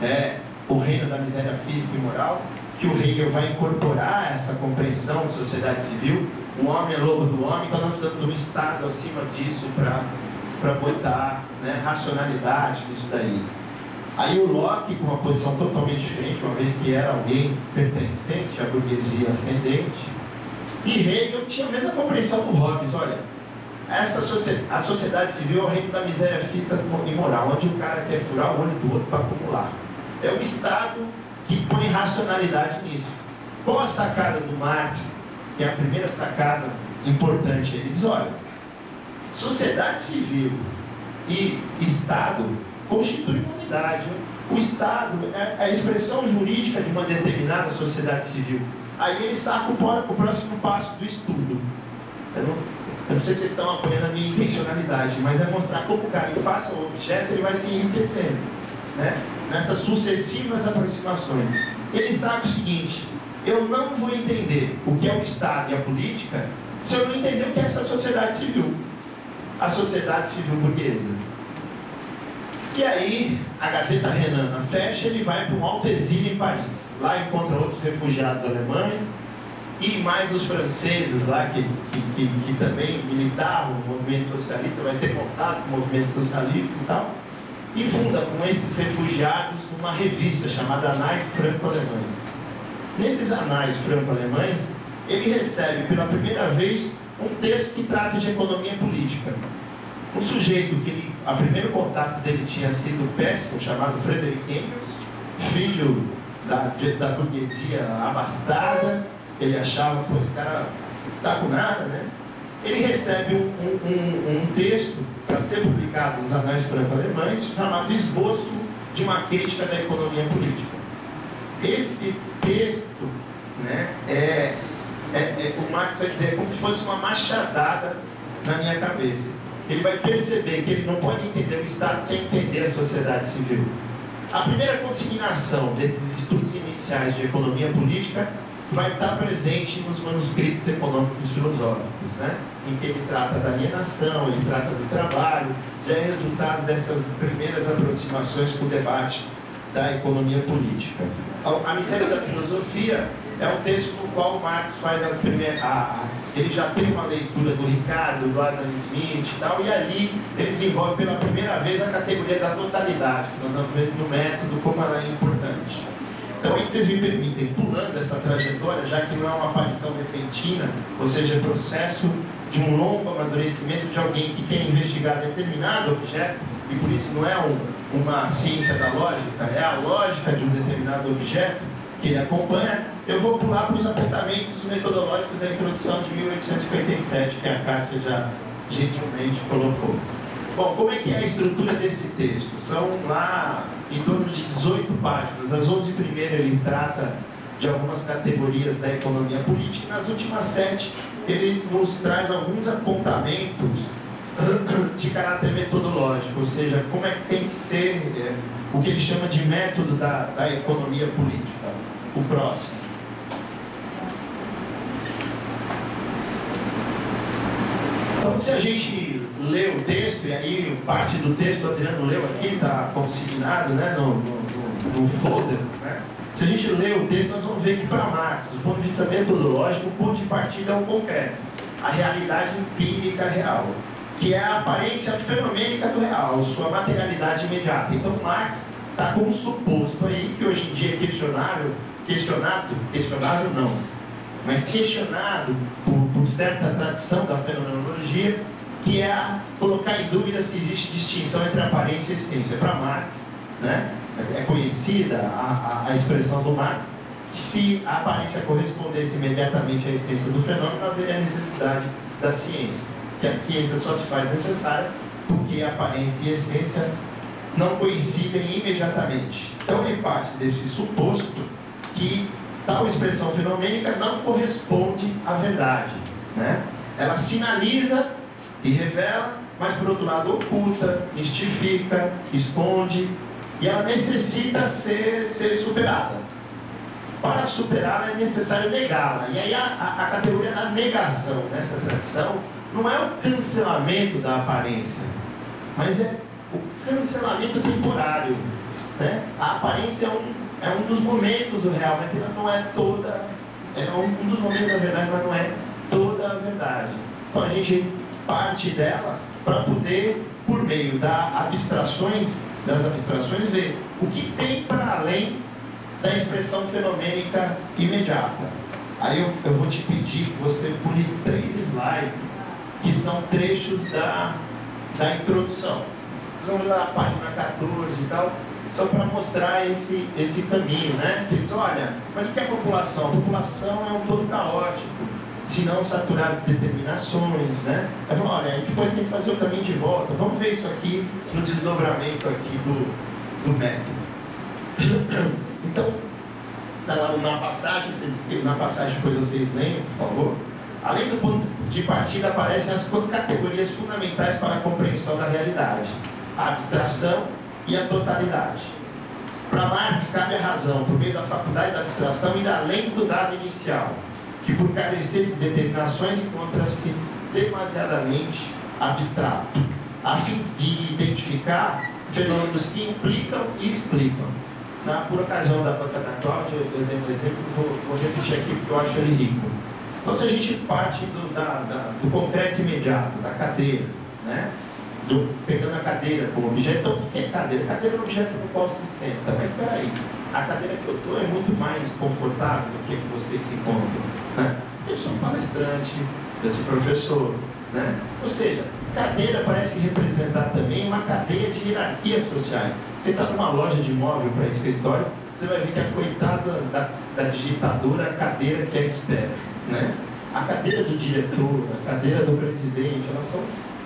é o reino da miséria física e moral, que o Hegel vai incorporar essa compreensão de sociedade civil. O homem é lobo do homem, então nós precisamos de um Estado acima disso para botar, né, racionalidade nisso daí. Aí o Locke, com uma posição totalmente diferente, uma vez que era alguém pertencente à burguesia ascendente, e Hegel tinha a mesma compreensão do Hobbes. Olha, a sociedade civil é o reino da miséria física e moral, onde o cara quer furar o olho do outro para acumular. É o Estado que põe racionalidade nisso. Qual a sacada do Marx, que é a primeira sacada importante? Ele diz, olha, sociedade civil e Estado constituem uma unidade. O Estado é a expressão jurídica de uma determinada sociedade civil. Aí ele saca o próximo passo do estudo. Eu não sei se vocês estão apoiando a minha intencionalidade, mas é mostrar como o cara, em face ao objeto, ele vai se enriquecendo, né, nessas sucessivas aproximações. Ele saca o seguinte: eu não vou entender o que é o Estado e a política se eu não entender o que é essa sociedade civil. A sociedade civil burguesa. E aí, a Gazeta Renana fecha, ele vai para um alto exílio em Paris. Lá encontra outros refugiados alemães e mais os franceses lá que também militavam no movimento socialista, vai ter contato com o movimento socialista e tal. E funda com esses refugiados uma revista chamada Anais Franco-Alemães. Nesses Anais Franco-Alemães, ele recebe pela primeira vez um texto que trata de economia política. Um sujeito que o primeiro contato dele tinha sido péssimo, chamado Friedrich Engels, filho da burguesia abastada. Ele achava, pô, esse cara tá com nada, né? Ele recebe um texto para ser publicado nos Anais Franco-Alemães, chamado Esboço de uma Crítica da Economia Política. Esse texto, né, o Marx vai dizer, é como se fosse uma machadada na minha cabeça. ele vai perceber que ele não pode entender o Estado sem entender a sociedade civil. A primeira consignação desses estudos iniciais de economia política vai estar presente nos manuscritos econômicos filosóficos, né? Em que ele trata da alienação, ele trata do trabalho, já é resultado dessas primeiras aproximações com o debate da economia política. A Miséria da Filosofia é um texto no qual Marx faz as primeiras... ele já tem uma leitura do Ricardo, do Adam Smith e tal, e ali ele desenvolve pela primeira vez a categoria da totalidade, no método, como ela é importante. Então, aí vocês me permitem, pulando essa trajetória, já que não é uma aparição repentina, ou seja, é processo de um longo amadurecimento de alguém que quer investigar determinado objeto, e por isso não é uma ciência da lógica, é a lógica de um determinado objeto que ele acompanha. Eu vou pular para os apontamentos metodológicos da introdução de 1857, que a Kátia já gentilmente colocou. Bom, como é que é a estrutura desse texto? São lá em torno de 18 páginas. As 11 primeiras ele trata de algumas categorias da economia política, e nas últimas 7 ele nos traz alguns apontamentos de caráter metodológico, ou seja, como é que tem que ser o que ele chama de método da economia política. O próximo. Então, se a gente lê o texto, e aí parte do texto o Adriano leu aqui, está consignado, né, no folder, né? Se a gente lê o texto, nós vamos ver que para Marx, do ponto de vista metodológico, o ponto de partida é o concreto, a realidade empírica real, que é a aparência fenomênica do real, sua materialidade imediata. Então Marx está com um suposto aí, que hoje em dia é questionável não, mas questionado por certa tradição da fenomenologia, que é colocar em dúvida se existe distinção entre aparência e essência. Para Marx, né, é conhecida a expressão do Marx, que se a aparência correspondesse imediatamente à essência do fenômeno, haveria necessidade da ciência, que a ciência só se faz necessária porque a aparência e a essência não coincidem imediatamente. Então ele parte desse suposto que tal expressão fenomênica não corresponde à verdade, né? Ela sinaliza e revela, mas por outro lado oculta, mistifica, esconde, e ela necessita ser superada. Para superá-la é necessário negá-la. E aí a categoria da negação nessa tradição não é o cancelamento da aparência, mas é o cancelamento temporário, né? A aparência é um dos momentos do real, mas ela não é toda, é um dos momentos da verdade, mas não é toda a verdade. Então a gente parte dela para poder, por meio das abstrações, ver o que tem para além da expressão fenomênica imediata. Aí eu vou te pedir que você pule 3 slides, que são trechos da introdução. Vocês vão lá na página 14 e tal, só para mostrar esse caminho, né? Que eles, olha, mas o que é a população? A população é um todo caótico, se não saturado de determinações, né? Aí falam, olha, depois tem que fazer o caminho de volta. Vamos ver isso aqui no desdobramento aqui do método. Então, na passagem, depois vocês leem, por favor. Além do ponto de partida, aparecem as categorias fundamentais para a compreensão da realidade: a abstração e a totalidade. Para Marx, cabe a razão, por meio da faculdade da abstração, ir além do dado inicial, que por carecer de determinações encontra-se demasiadamente abstrato, a fim de identificar fenômenos que implicam e explicam. Por ocasião da banca da Cláudia, eu dei um exemplo, vou repetir aqui porque eu acho ele rico. Então, se a gente parte do concreto imediato, da cadeira, né? Pegando a cadeira como objeto, então o que é cadeira? Cadeira é um objeto no qual se senta, mas espera aí, a cadeira que eu estou é muito mais confortável do que vocês se encontram, né? Eu sou um palestrante, eu sou professor, né? Ou seja, cadeira parece representar também uma cadeia de hierarquias sociais. Você está numa loja de móvel para escritório, você vai ver que a coitada da digitadora é a cadeira que é espera, né? A cadeira do diretor, a cadeira do presidente, elas são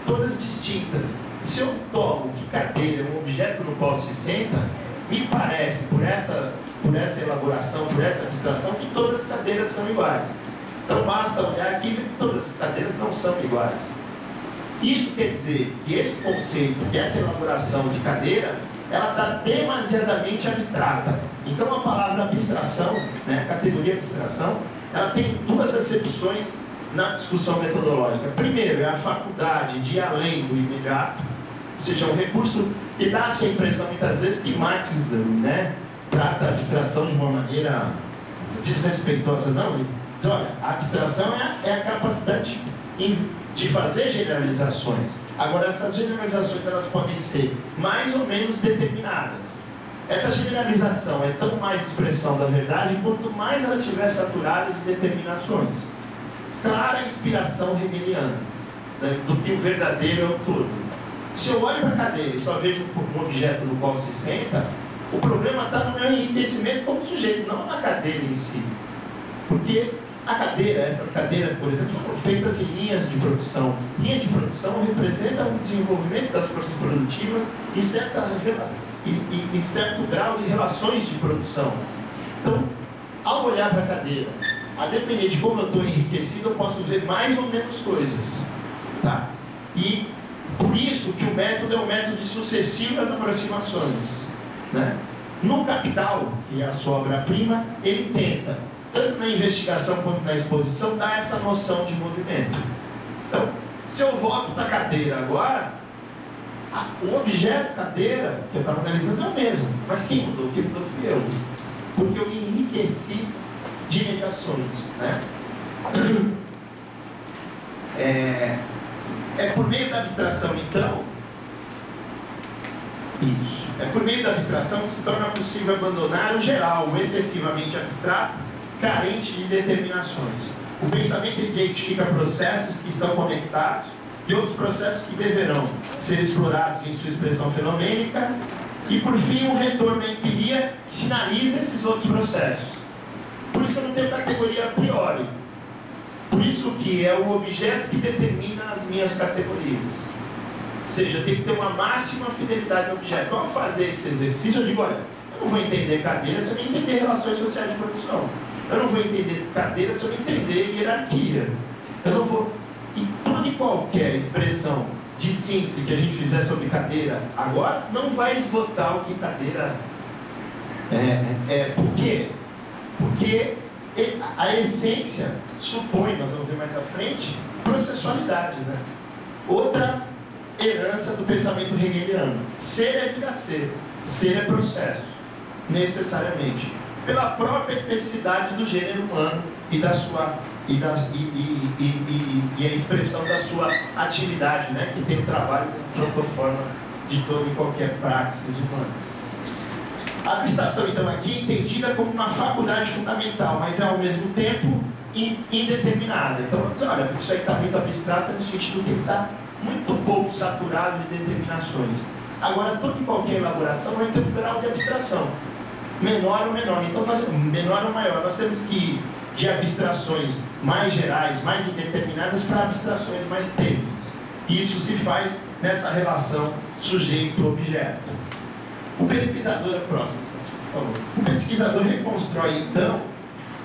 todas distintas. Se eu tomo que cadeira é um objeto no qual se senta, me parece, por essa elaboração, por essa abstração, que todas as cadeiras são iguais. Então basta olhar aqui e ver que todas as cadeiras não são iguais. Isso quer dizer que esse conceito, que essa elaboração de cadeira, ela está demasiadamente abstrata. Então a palavra abstração, né, categoria abstração, ela tem duas acepções na discussão metodológica. Primeiro, é a faculdade de ir além do imediato, ou seja, um recurso que dá-se a impressão muitas vezes que Marx, né, trata a abstração de uma maneira desrespeitosa. Não, ele diz, olha, a abstração é a capacidade de fazer generalizações. Agora, essas generalizações elas podem ser mais ou menos determinadas. Essa generalização é tão mais expressão da verdade quanto mais ela estiver saturada de determinações. Clara inspiração hegeliana, né, do que o verdadeiro é o todo. Se eu olho para a cadeira e só vejo um objeto no qual se senta, o problema está no meu enriquecimento como sujeito, não na cadeira em si. Porque a cadeira, essas cadeiras, por exemplo, foram feitas em linhas de produção. Linha de produção representa o desenvolvimento das forças produtivas e certo grau de relações de produção. Então, ao olhar para a cadeira, a depender de como eu estou enriquecido, eu posso ver mais ou menos coisas. Tá? E por isso que o método é um método de sucessivas aproximações. Né? No Capital, que é a sua obra-prima, ele tenta, tanto na investigação quanto na exposição, dar essa noção de movimento. Então, se eu volto para a cadeira agora, o objeto cadeira que eu estava analisando é o mesmo. Mas quem mudou? Quem mudou fui eu. Porque eu me enriqueci de mediações. Né? É por meio da abstração, então, isso. É por meio da abstração que se torna possível abandonar o geral, o excessivamente abstrato, carente de determinações. O pensamento identifica processos que estão conectados e outros processos que deverão ser explorados em sua expressão fenomênica e, por fim, um retorno à empiria que sinaliza esses outros processos. Por isso que eu não tenho categoria a priori. Por isso que é o objeto que determina as minhas categorias. Ou seja, tem que ter uma máxima fidelidade ao objeto. Ao fazer esse exercício, eu digo, olha, eu não vou entender cadeira se eu não entender relações sociais de produção. Eu não vou entender cadeira se eu não entender hierarquia. Eu não vou... E toda e qualquer expressão de síntese que a gente fizer sobre cadeira agora, não vai esgotar o que cadeira é. Por quê? Porque a essência supõe, nós vamos ver mais à frente, processualidade, né? Outra herança do pensamento hegeliano. Ser é vir a ser. Ser é processo, necessariamente. Pela própria especificidade do gênero humano e da sua e a expressão da sua atividade, né? Que tem o trabalho como protoforma de toda e qualquer praxis humana. A abstração, então, aqui é entendida como uma faculdade fundamental, mas é ao mesmo tempo indeterminada. Então, olha, isso aí está muito abstrato no sentido que ele está muito pouco saturado de determinações. Agora, toda e qualquer elaboração vai ter um grau de abstração, menor ou menor. Então, menor ou maior, nós temos que ir de abstrações mais gerais, mais indeterminadas, para abstrações mais tênues. E isso se faz nessa relação sujeito-objeto. O pesquisador, próximo, por favor. O pesquisador reconstrói, então,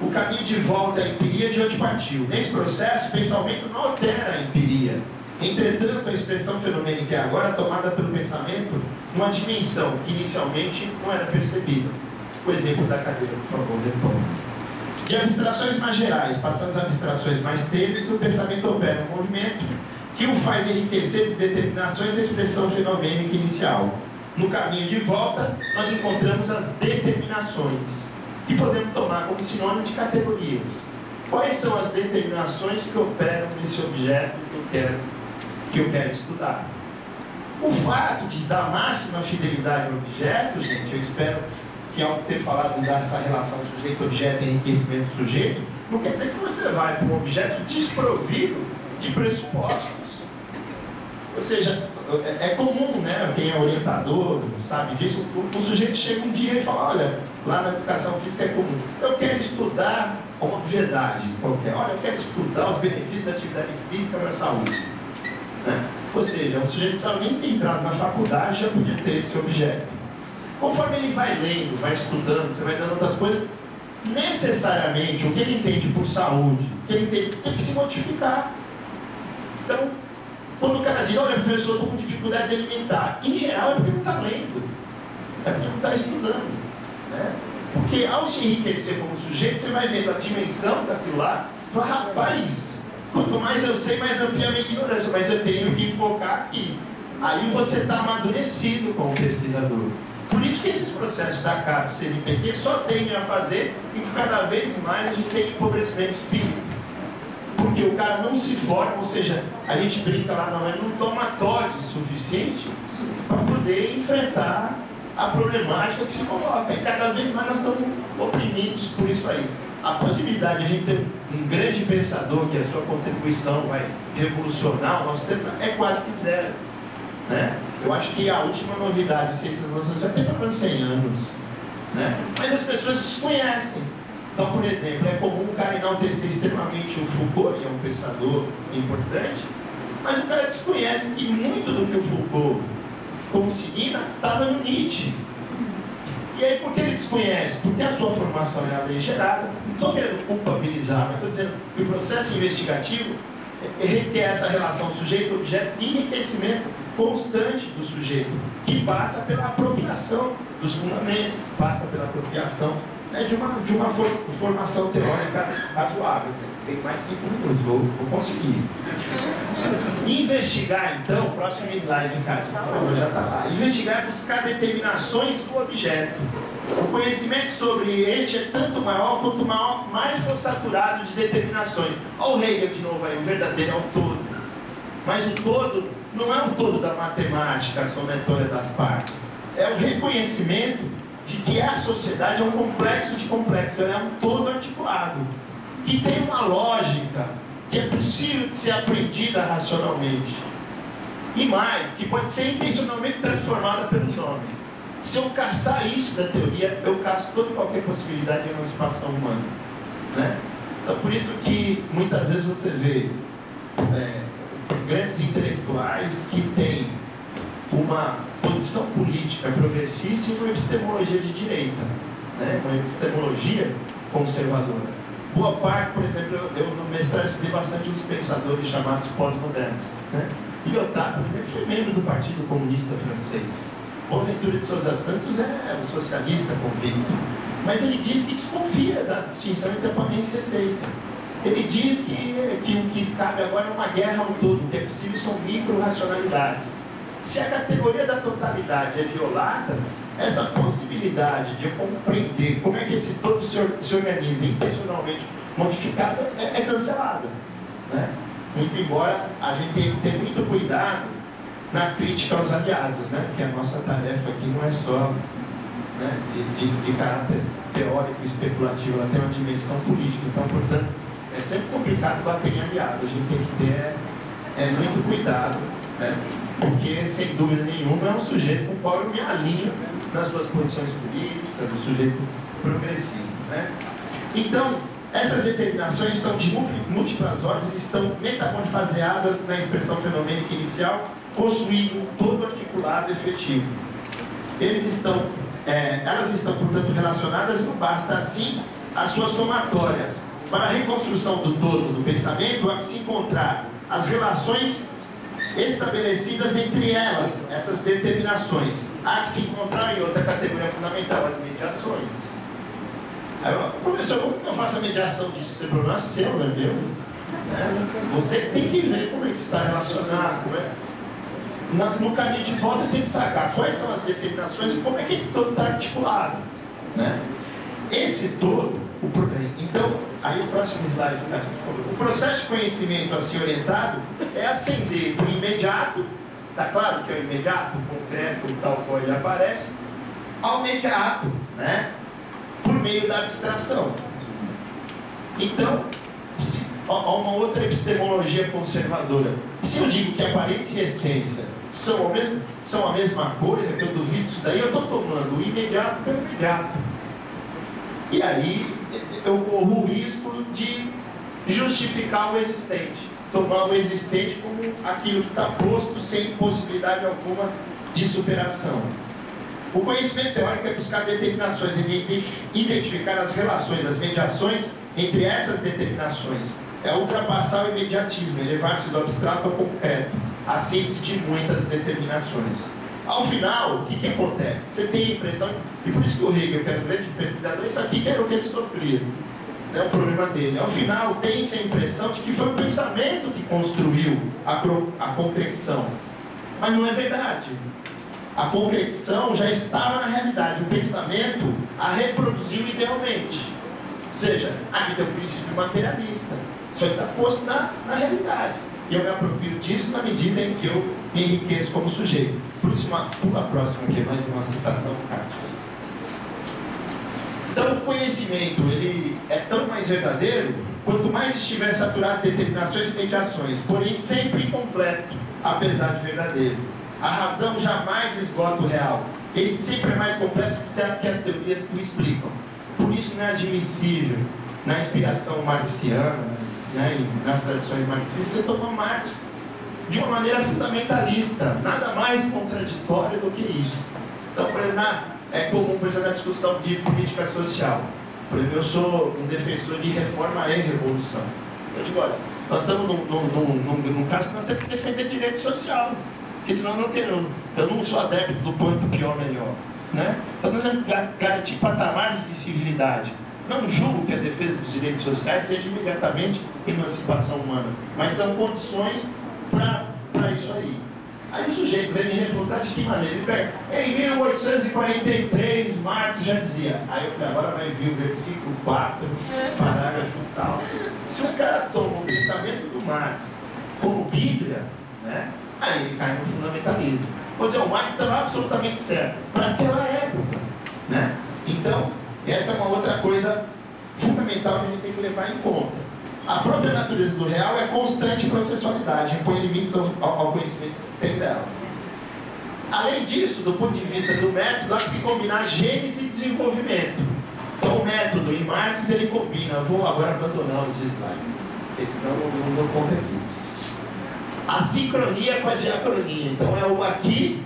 o caminho de volta à empiria de onde partiu. Nesse processo, o pensamento não altera a empiria. Entretanto, a expressão fenomênica é agora tomada pelo pensamento numa dimensão que inicialmente não era percebida. O exemplo da cadeira, por favor, retoma. De abstrações mais gerais, passando às abstrações mais tênues, o pensamento opera um movimento que o faz enriquecer de determinações da expressão fenomênica inicial. No caminho de volta, nós encontramos as determinações, que podemos tomar como sinônimo de categorias. Quais são as determinações que operam nesse objeto que eu quero estudar? O fato de dar máxima fidelidade ao objeto, gente, eu espero que ao ter falado dessa relação sujeito-objeto e enriquecimento sujeito, não quer dizer que você vai para um objeto desprovido de pressupostos. Ou seja, é comum, né? Quem é orientador sabe disso. O sujeito chega um dia e fala, olha, lá na educação física é comum, eu quero estudar uma obviedade qualquer. Olha, eu quero estudar os benefícios da atividade física para a saúde. Né? Ou seja, o sujeito não precisava nem ter entrado na faculdade, já podia ter esse objeto. Conforme ele vai lendo, vai estudando, você vai dando outras coisas, necessariamente o que ele entende por saúde, o que ele entende, tem que se modificar. Então, Quando o cara diz, olha professor, eu estou com dificuldade de alimentar, em geral é porque não está lendo, é porque não está estudando, né? Porque ao se enriquecer como sujeito, você vai vendo a dimensão daquilo lá, e fala, rapaz, quanto mais eu sei, mais amplia a minha ignorância, mas eu tenho que focar aqui. Aí você está amadurecido como pesquisador. Por isso que esses processos da CAPES, CNPq, só tendem a fazer e que cada vez mais a gente tem empobrecimento espírita. Porque o cara não se forma, ou seja, a gente brinca lá, não toma TOD suficiente para poder enfrentar a problemática que se coloca. E cada vez mais nós estamos oprimidos por isso aí. A possibilidade de a gente ter um grande pensador que a sua contribuição vai revolucionar o nosso tempo é quase que zero, né? Eu acho que a última novidade de ciências humanas já tem pelo menos 100 anos, né? Mas as pessoas desconhecem. Então, por exemplo, é comum o cara enaltecer extremamente o Foucault, que é um pensador importante, mas o cara desconhece que muito do que o Foucault consigna estava no Nietzsche. E aí, por que ele desconhece? Porque a sua formação era aligerada. Não estou querendo culpabilizar, mas estou dizendo que o processo investigativo requer essa relação sujeito-objeto de enriquecimento constante do sujeito, que passa pela apropriação dos fundamentos, passa pela apropriação, né, de uma formação teórica razoável. Tem mais 5 minutos, vou conseguir. Investigar, então, próximo slide, cara, já está lá. Investigar é buscar determinações do objeto. O conhecimento sobre ele é tanto maior quanto mais for saturado de determinações. Olha o Hegel de novo aí, o verdadeiro é o todo. Mas o todo não é o todo da matemática, a somatória das partes. É o reconhecimento de que a sociedade é um complexo de complexos, ela é um todo articulado, que tem uma lógica que é possível de ser aprendida racionalmente. E mais, que pode ser intencionalmente transformada pelos homens. Se eu caçar isso da teoria, eu caço toda e qualquer possibilidade de emancipação humana, né? Então, por isso que muitas vezes você vê grandes intelectuais que têm uma posição política progressista e uma epistemologia de direita, né? Uma epistemologia conservadora. Boa parte, por exemplo, eu no mestrado estudei bastante os pensadores chamados pós-modernos, né? Lyotard, por exemplo, foi membro do Partido Comunista Francês. Boaventura de Sousa Santos é um socialista convicto, mas ele diz que desconfia da distinção entre aparência e essência. Ele diz que o que cabe agora é uma guerra ao todo, o que é possível são micro-racionalidades. Se a categoria da totalidade é violada, essa possibilidade de compreender como é que esse todo se organiza intencionalmente modificada é cancelada, né? Muito embora a gente tenha que ter muito cuidado na crítica aos aliados, né? Porque a nossa tarefa aqui não é só, né, de caráter teórico e especulativo, ela tem uma dimensão política. Então, portanto, é sempre complicado bater em aliados. A gente tem que ter muito cuidado, né? Porque, sem dúvida nenhuma, é um sujeito com o qual eu me alinho nas suas posições políticas, do sujeito progressista, né? Então, essas determinações são de múltiplas ordens e estão metamorfoseadas na expressão fenomênica inicial, possuindo um todo articulado efetivo. Elas estão, portanto, relacionadas e não basta, assim, a sua somatória. Para a reconstrução do todo do pensamento, há que se encontrar as relações estabelecidas entre elas, essas determinações. Há que se encontrar em outra categoria fundamental, as mediações. Aí, professor, como que eu faço a mediação disso? Esse problema é seu, não é meu? Né? Você que tem que ver como é que está relacionado, como é. No caminho de volta eu tenho que sacar quais são as determinações e como é que esse todo está articulado, né? Esse todo, então, aí o próximo slide, né? O processo de conhecimento assim orientado é ascender do imediato, tá claro que é o imediato, o concreto, tal qual ele aparece, ao imediato, né? Por meio da abstração. Então, há uma outra epistemologia conservadora. Se eu digo que aparência e essência são a mesma coisa, que eu duvido isso daí, eu estou tomando o imediato pelo imediato. E aí eu corro o risco de justificar o existente, tomar o existente como aquilo que está posto sem possibilidade alguma de superação. O conhecimento teórico é buscar determinações e identificar as relações, as mediações entre essas determinações. É ultrapassar o imediatismo, elevar-se do abstrato ao concreto. a síntese de muitas determinações. Ao final, o que acontece? Você tem a impressão, e por isso que o Hegel, que era um grande pesquisador, isso aqui que era o que ele sofria, né, o problema dele. Ao final, tem-se a impressão de que foi o pensamento que construiu a concreção. Mas não é verdade. A concreção já estava na realidade, o pensamento a reproduziu idealmente. Ou seja, aqui tem o princípio materialista, isso está posto na realidade. E eu me aproprio disso na medida em que eu me enriqueço como sujeito. Por isso, pula a próxima aqui, mais uma citação do Kant. Então, o conhecimento ele é tão mais verdadeiro quanto mais estiver saturado de determinações e mediações, porém sempre incompleto, apesar de verdadeiro. A razão jamais esgota o real. Esse sempre é mais complexo que as teorias que o explicam. Por isso não é admissível, na inspiração marxiana, né, nas tradições marxistas, você toma Marx de uma maneira fundamentalista, nada mais contraditório do que isso. Então, por exemplo, é comum, por exemplo, na discussão de política social. Por exemplo, eu sou um defensor de reforma e revolução. Eu digo, olha, nós estamos num caso que nós temos que defender direito social, porque senão eu não sou adepto do quanto pior melhor, né? Então nós temos que garantir patamares de civilidade. Não julgo que a defesa dos direitos sociais seja imediatamente emancipação humana, mas são condições para isso aí. Aí o sujeito vem me refutar de que maneira? Ele pega, em 1843, Marx já dizia. Aí eu falei, agora vai vir o versículo 4, parágrafo tal. Se o cara toma o pensamento do Marx como Bíblia, né, aí ele cai no fundamentalismo. Ou seja, o Marx estava absolutamente certo para aquela época, né? Então, essa é uma outra coisa fundamental que a gente tem que levar em conta. A própria natureza do real é constante processualidade, impõe limites ao conhecimento que se tem dela. Além disso, do ponto de vista do método, há que se combinar gênese e desenvolvimento. Então, o método em Marx ele combina. Vou agora abandonar os slides, porque senão eu não dou conta aqui. A sincronia com a diacronia. Então, é o aqui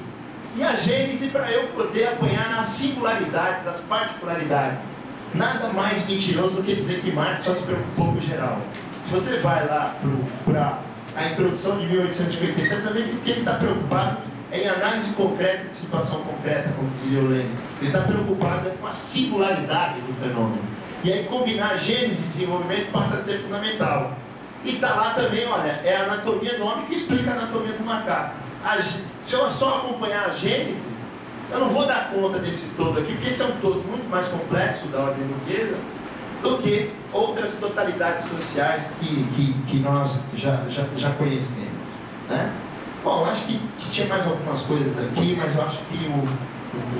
e a gênese para eu poder apanhar nas singularidades, as particularidades. Nada mais mentiroso do que dizer que Marx só se preocupou com o geral. Se você vai lá para a introdução de 1857, você vai ver que ele está preocupado em análise concreta de situação concreta, como dizia o Lenin. Ele está preocupado com a singularidade do fenômeno. E aí combinar gênese e desenvolvimento passa a ser fundamental. E está lá também, olha, é a anatomia do homem que explica a anatomia do macaco. Se eu só acompanhar a gênese, eu não vou dar conta desse todo aqui, porque esse é um todo muito mais complexo da ordem burguesa do que outras totalidades sociais que nós já conhecemos, né? Bom, eu acho que tinha mais algumas coisas aqui, mas eu acho que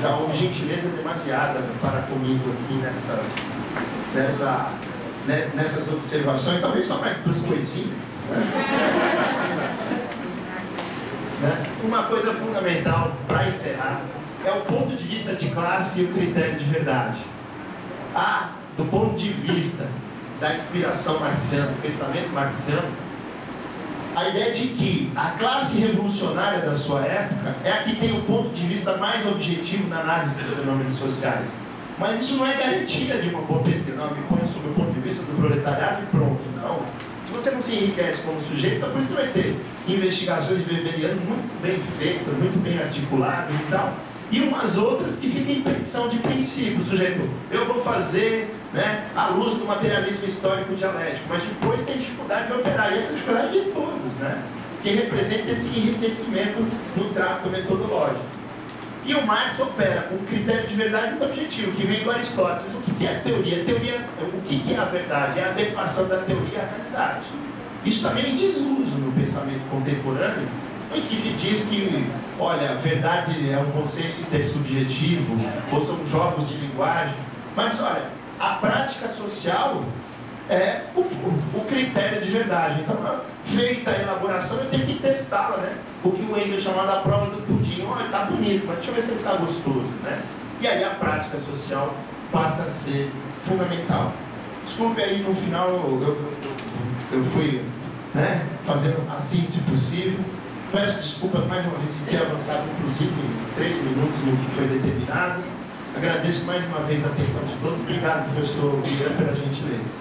já houve gentileza demasiada para comigo aqui nessas observações, talvez só mais duas coisinhas, né? Uma coisa fundamental para encerrar é o ponto de vista de classe e o critério de verdade. Do ponto de vista da inspiração marxiana, do pensamento marxiano, a ideia de que a classe revolucionária da sua época é a que tem o ponto de vista mais objetivo na análise dos fenômenos sociais. Mas isso não é garantia de uma boa pesquisa. Não, me põe sob o ponto de vista do proletariado e pronto. Não. Se você não se enriquece como sujeito, então por isso você vai ter investigações de Weberiano muito bem feitas, muito bem articuladas e tal. E umas outras que ficam em petição de princípio. O sujeito, eu vou fazer, né, à luz do materialismo histórico dialético, mas depois tem dificuldade de operar. E essa dificuldade é de todos, né? Que representa esse enriquecimento no trato metodológico. E o Marx opera com um critério de verdade muito objetivo, que vem do Aristóteles. O que é a teoria? O que é a verdade? É a adequação da teoria à realidade. Isso também é em desuso no pensamento contemporâneo, em que se diz que, olha, a verdade é um consenso intersubjetivo, ou são jogos de linguagem. Mas, olha, a prática social é o critério de verdade. Então, feita a elaboração, eu tenho que testá-la, né? O que o Engels chama da prova do pudim. Olha, está bonito, mas deixa eu ver se ele está gostoso, né? E aí a prática social passa a ser fundamental. Desculpe aí, no final eu fui, né, fazendo a síntese possível. Peço desculpas mais uma vez de ter avançado, inclusive, 3 minutos no que foi determinado. Agradeço mais uma vez a atenção de todos. Obrigado, professor Guilherme, pela gentileza.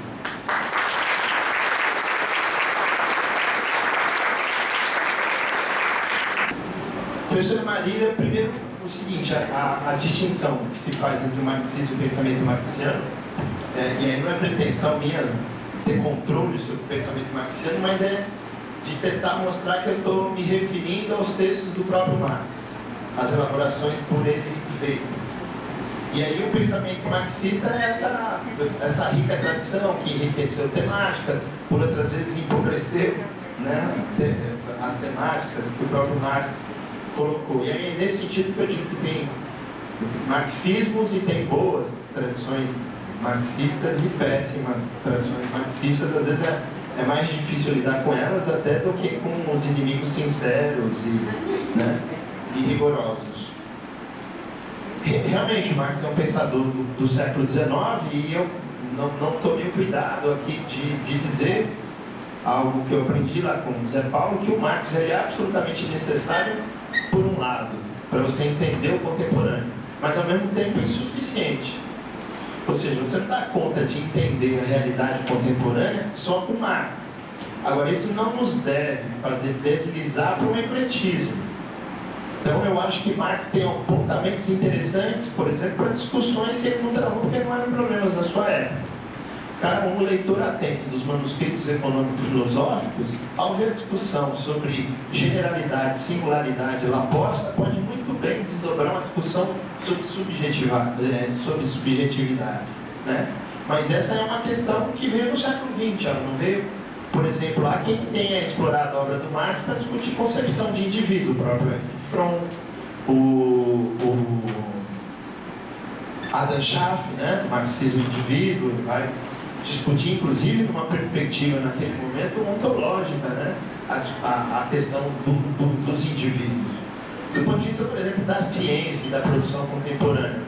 Professora Marília, primeiro o seguinte, a distinção que se faz entre o marxismo e o pensamento marxiano, e aí não é pretensão minha ter controle sobre o pensamento marxiano, mas é de tentar mostrar que eu estou me referindo aos textos do próprio Marx, as elaborações por ele feitas. E aí o pensamento marxista é essa rica tradição que enriqueceu temáticas, por outras vezes empobreceu, né, as temáticas que o próprio Marx colocou. E aí é nesse sentido que eu digo que tem marxismos e tem boas tradições marxistas e péssimas tradições marxistas. Às vezes é mais difícil lidar com elas até do que com os inimigos sinceros e rigorosos. Realmente, Marx é um pensador do século XIX e eu não tomei o cuidado aqui de dizer algo que eu aprendi lá com o Zé Paulo, que o Marx é absolutamente necessário, por um lado, para você entender o contemporâneo, mas ao mesmo tempo insuficiente. Ou seja, você não dá conta de entender a realidade contemporânea só com Marx. Agora, isso não nos deve fazer deslizar para o ecletismo. Então, eu acho que Marx tem apontamentos interessantes, por exemplo, para discussões que ele não travou porque não eram problemas da sua época. Cara, um leitor atento dos manuscritos econômico-filosóficos, ao ver a discussão sobre generalidade, singularidade, lá posta, pode muito bem desdobrar uma discussão sobre subjetividade, né? Mas essa é uma questão que veio no século XX, ela não veio, por exemplo, lá quem tenha explorado a obra do Marx para discutir concepção de indivíduo, o próprio Fromm, o Adam Schaff, né? Marxismo e indivíduo, vai discutir, inclusive, numa perspectiva, naquele momento, ontológica, né? A questão dos indivíduos. Do ponto de vista, por exemplo, da ciência e da produção contemporânea,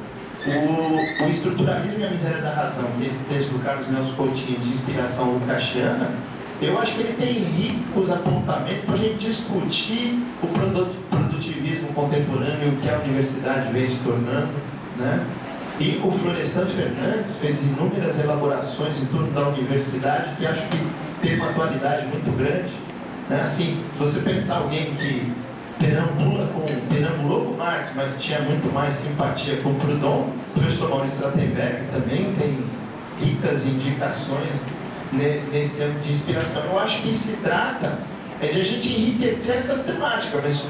o Estruturalismo e a Miséria da Razão, que é esse texto do Carlos Nelson Coutinho, de inspiração lucasiana, eu acho que ele tem ricos apontamentos para a gente discutir o produtivismo contemporâneo, o que a universidade vem se tornando, né? E o Florestan Fernandes fez inúmeras elaborações em torno da universidade que acho que tem uma atualidade muito grande, né? Assim, se você pensar alguém que perambulou com Marx, mas tinha muito mais simpatia com Proudhon, o professor Maurício Stratenberg também tem ricas indicações nesse âmbito de inspiração. Eu acho que se trata de a gente enriquecer essas temáticas, mas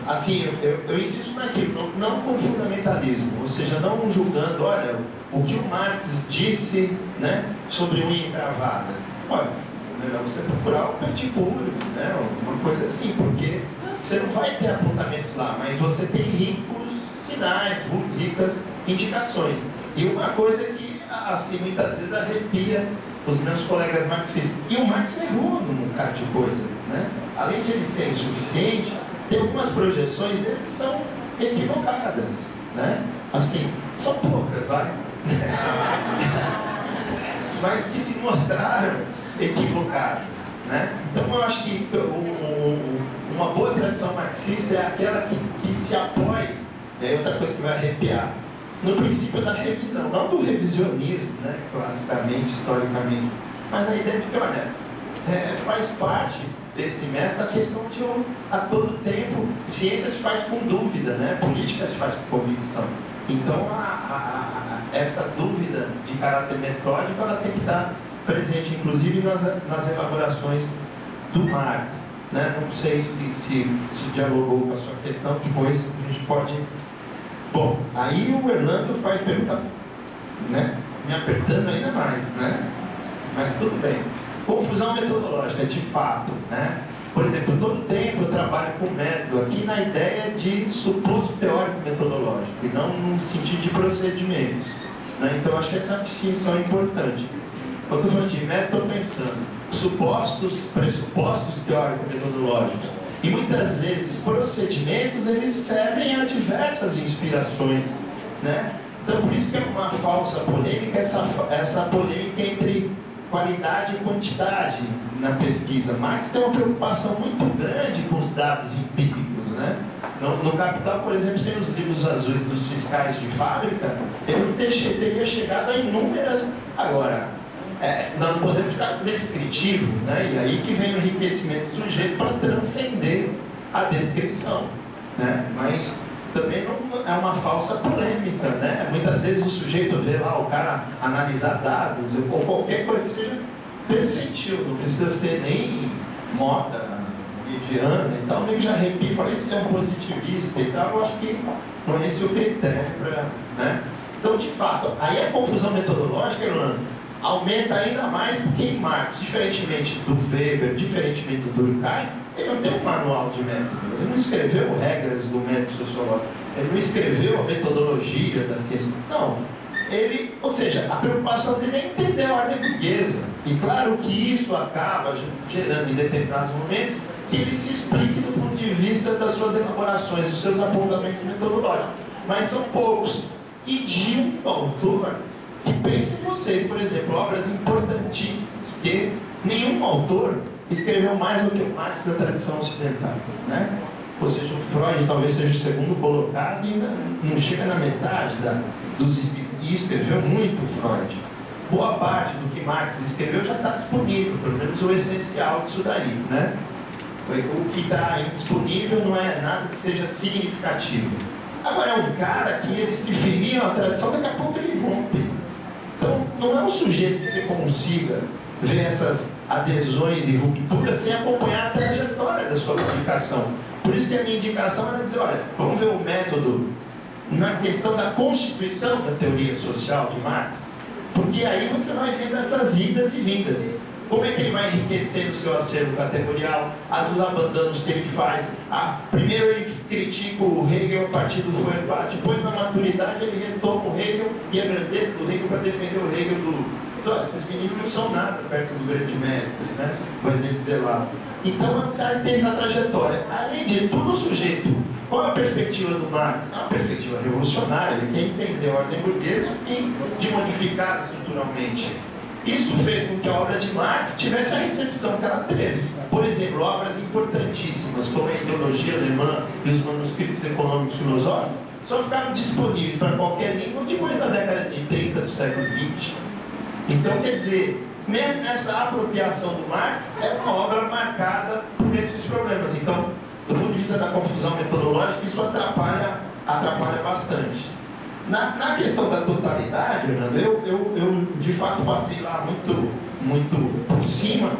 assim, eu insisto naquilo, não com fundamentalismo, ou seja, não julgando, olha, o que o Marx disse, né, sobre unha encravada. Olha, melhor você procurar o Perticúrio, né, uma coisa assim, porque você não vai ter apontamentos lá, mas você tem ricos sinais, ricas indicações. E uma coisa que, assim, muitas vezes arrepia os meus colegas marxistas. E o Marx errou num bocado de coisa, né? Além de ele ser insuficiente, tem algumas projeções dele que são equivocadas, né? Assim, são poucas, vai? Mas que se mostraram equivocadas, né? Então eu acho que uma boa tradição marxista é aquela que se apoia, e aí outra coisa que vai arrepiar, no princípio da revisão, não do revisionismo, né, classicamente, historicamente, mas na ideia de que, olha, faz parte desse método a questão de, a todo tempo, ciência se faz com dúvida, né, política se faz com convicção. Então, essa dúvida de caráter metódico, ela tem que estar presente, inclusive nas elaborações do Marx, né? Não sei se dialogou com a sua questão, depois a gente pode... Bom, aí o Orlando faz pergunta, né? Me apertando ainda mais, né? Mas tudo bem. Confusão metodológica, de fato, né? Por exemplo, todo tempo eu trabalho com método aqui na ideia de suposto teórico metodológico, e não no sentido de procedimentos, né? Então, acho que essa é uma distinção importante. Quando eu estou falando de método, estou pensando pressupostos teórico-metodológicos. E muitas vezes procedimentos, eles servem a diversas inspirações, né? Então, por isso que é uma falsa polêmica, essa polêmica entre qualidade e quantidade na pesquisa. Marx tem uma preocupação muito grande com os dados empíricos, né? No Capital, por exemplo, sem os livros azuis dos fiscais de fábrica, ele não teria chegado a inúmeras... Agora, nós não podemos ficar descritivo, né? E aí que vem o enriquecimento do sujeito para transcender a descrição. né? Mas também não é uma falsa polêmica, né? Muitas vezes o sujeito vê lá o cara analisar dados ou qualquer coisa que seja percentil, não precisa ser nem moda mediana e tal, ele já arrepia e fala, isso é um positivista e tal. Eu acho que não é esse o critério para, né? Então, de fato, aí a confusão metodológica, Orlando, aumenta ainda mais porque em Marx, diferentemente do Weber, diferentemente do Durkheim, ele não tem um manual de método, ele não escreveu regras do método sociológico, ele não escreveu a metodologia da ciência, não. Ele, ou seja, a preocupação dele é entender a ordem burguesa. E claro que isso acaba gerando em determinados momentos que ele se explique do ponto de vista das suas elaborações, dos seus apontamentos metodológicos. Mas são poucos. E de um autor que pensa em vocês, por exemplo, obras importantíssimas, que nenhum autor escreveu mais do que o Marx da tradição ocidental, né? Ou seja, o Freud talvez seja o segundo colocado e ainda não chega na metade dos escritos. E escreveu muito Freud. Boa parte do que Marx escreveu já está disponível, pelo menos o essencial disso daí, né? O que está indisponível não é nada que seja significativo. Agora é um cara que ele se filia à tradição, daqui a pouco ele rompe. Então não é um sujeito que você consiga ver essas adesões e rupturas sem acompanhar a trajetória da sua publicação. Por isso que a minha indicação era dizer, olha, vamos ver o método na questão da constituição da teoria social de Marx, porque aí você vai vendo essas idas e vindas. Como é que ele vai enriquecendo o seu acervo categorial, os abandonos que ele faz. Primeiro ele critica o Hegel a partir do Feuerbach, depois na maturidade ele retoma o Hegel e a grandeza do Hegel para defender o Hegel do... Então, esses meninos não são nada perto do grande mestre, né? Por exemplo, Zelado. Então é um cara que tem essa trajetória. Além de tudo, o sujeito, qual é a perspectiva do Marx? É uma perspectiva revolucionária, ele quer entender a ordem burguesa a fim de modificar estruturalmente. Isso fez com que a obra de Marx tivesse a recepção que ela teve. Por exemplo, obras importantíssimas, como a Ideologia Alemã e os manuscritos econômicos filosóficos, só ficaram disponíveis para qualquer língua depois da década de 30 do século XX. Então, quer dizer, mesmo nessa apropriação do Marx, é uma obra marcada por esses problemas. Então, do ponto de vista da confusão metodológica, isso atrapalha bastante. Na questão da totalidade, Fernando, eu de fato passei lá muito por cima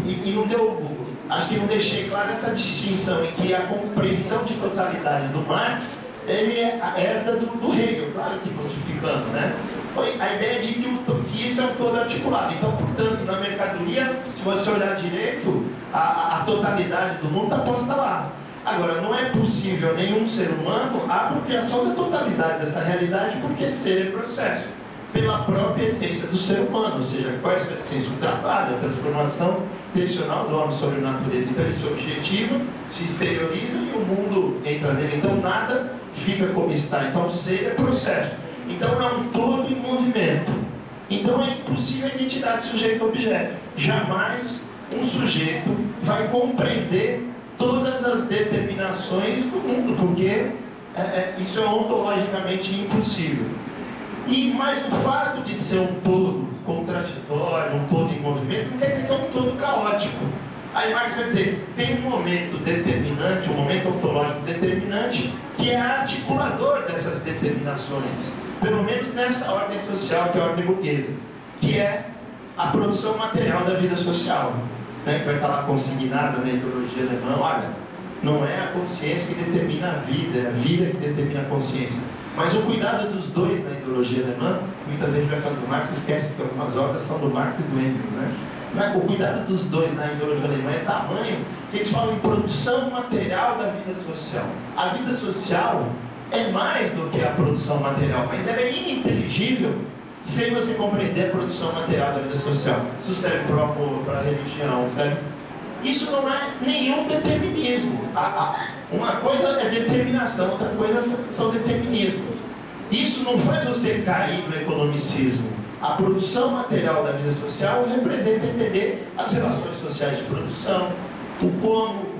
e não deu, acho que não deixei clara essa distinção em que a compreensão de totalidade do Marx ele é a herda do Hegel, claro que modificando, né? A ideia de que isso é um todo articulado. Então, portanto, na mercadoria, se você olhar direito, a totalidade do mundo está posta lá. Agora, não é possível nenhum ser humano a apropriação da totalidade dessa realidade, porque ser é processo, pela própria essência do ser humano, ou seja, qual é a sua essência? O trabalho, a transformação intencional do homem sobre a natureza. Então, ele se objetiva, se exterioriza e o mundo entra nele. Então, nada fica como está. Então, ser é processo. Então, é um todo em movimento. Então, é impossível a identidade sujeito-objeto. Jamais um sujeito vai compreender todas as determinações do mundo, porque isso é ontologicamente impossível. Mas o fato de ser um todo contraditório, um todo em movimento, não quer dizer que é um todo caótico. Aí Marx vai dizer, tem um momento determinante, um momento ontológico determinante, que é articulador dessas determinações, pelo menos nessa ordem social, que é a ordem burguesa, que é a produção material da vida social. Que vai estar lá consignada na ideologia alemã, olha, não é a consciência que determina a vida, é a vida que determina a consciência. Mas o cuidado dos dois na ideologia alemã, muitas vezes a gente vai falando do Marx, esquece que algumas obras são do Marx e do Engels, né? O cuidado dos dois na ideologia alemã é tamanho que eles falam em produção material da vida social. A vida social é mais do que a produção material, mas ela é ininteligível sem você compreender a produção material da vida social. Isso serve para a religião, serve... Isso não é nenhum determinismo. Uma coisa é determinação, outra coisa são determinismos. Isso não faz você cair no economicismo. A produção material da vida social representa entender as relações sociais de produção,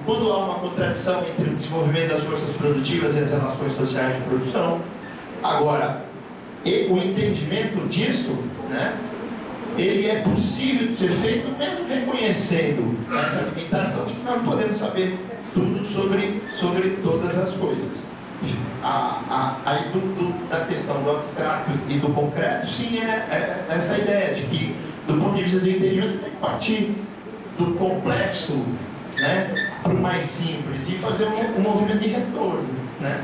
quando há uma contradição entre o desenvolvimento das forças produtivas e as relações sociais de produção. Agora, o entendimento disso, né, ele é possível de ser feito mesmo reconhecendo essa limitação de que nós não podemos saber tudo sobre todas as coisas. Aí da questão do abstrato e do concreto, sim, é essa ideia de que, do ponto de vista do interior, você tem que partir do complexo, né, para o mais simples e fazer um movimento de retorno, né,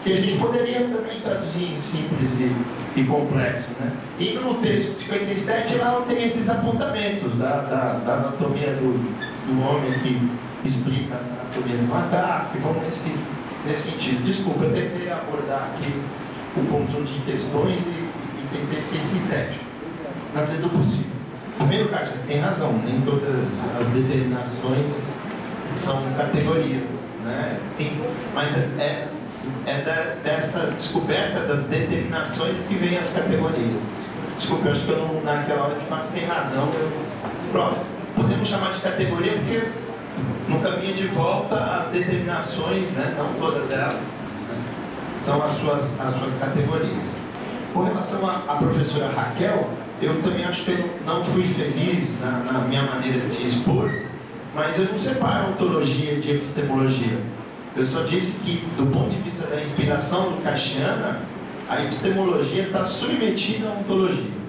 que a gente poderia também traduzir em simples e complexo, né. E no texto de 57 lá tem esses apontamentos da anatomia do homem, que explica a anatomia do macaco, que vão nesse sentido. Desculpa, eu tentei abordar aqui um conjunto de questões e tentei ser sintético, na medida do possível. Primeiro, Kátia, você tem razão, nem todas as determinações são categorias, né? Sim, mas dessa descoberta das determinações que vem as categorias. Desculpa, eu acho que eu não, naquela hora de fato você tem razão. Pronto, podemos chamar de categoria porque no caminho de volta as determinações, né, não todas elas, né, são as suas categorias. Com relação à professora Raquel, eu também acho que eu não fui feliz na minha maneira de expor, mas eu não separo ontologia de epistemologia. Eu só disse que, do ponto de vista da inspiração Lukáciana, a epistemologia está submetida à ontologia.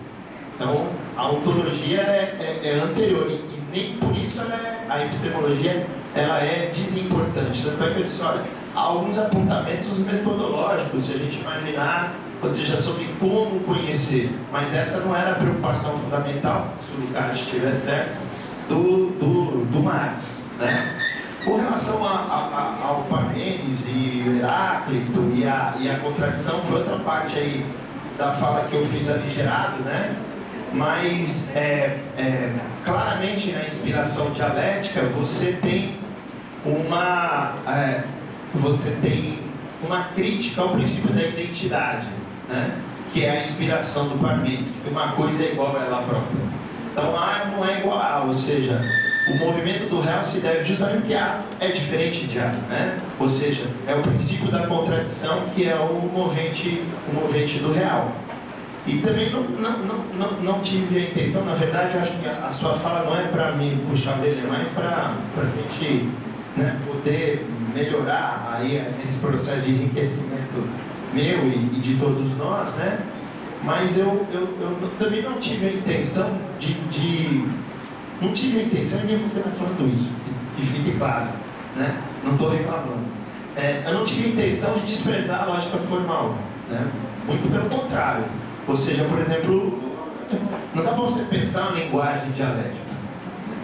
Então, a ontologia é anterior, e nem por isso a epistemologia ela é desimportante. Tanto é que eu disse, olha, há alguns apontamentos metodológicos, se a gente imaginar, ou seja, sobre como conhecer, mas essa não era a preocupação fundamental, se o Lucas estiver certo, do Marx, né? Com relação ao Parmênides e o Heráclito e a contradição, foi outra parte aí da fala que eu fiz aligerado, né? Mas claramente na inspiração dialética você tem uma crítica ao princípio da identidade, né? Que é a inspiração do Parmênides, que uma coisa é igual a ela própria. Então A não é igual a A, ou seja, o movimento do réu se deve justamente porque A é diferente de A, né? Ou seja, é o princípio da contradição que é o movente do real. E também não tive a intenção, na verdade, eu acho que a sua fala não é para me puxar dele, é mais para a gente, né, poder melhorar aí esse processo de enriquecimento meu e de todos nós, né? Mas eu também não tive a intenção não tive a intenção, e nem você está falando isso, que fique claro, né? Não estou reclamando. Eu não tive a intenção de desprezar a lógica formal, né? Muito pelo contrário. Ou seja, por exemplo, não dá para você pensar uma linguagem dialética.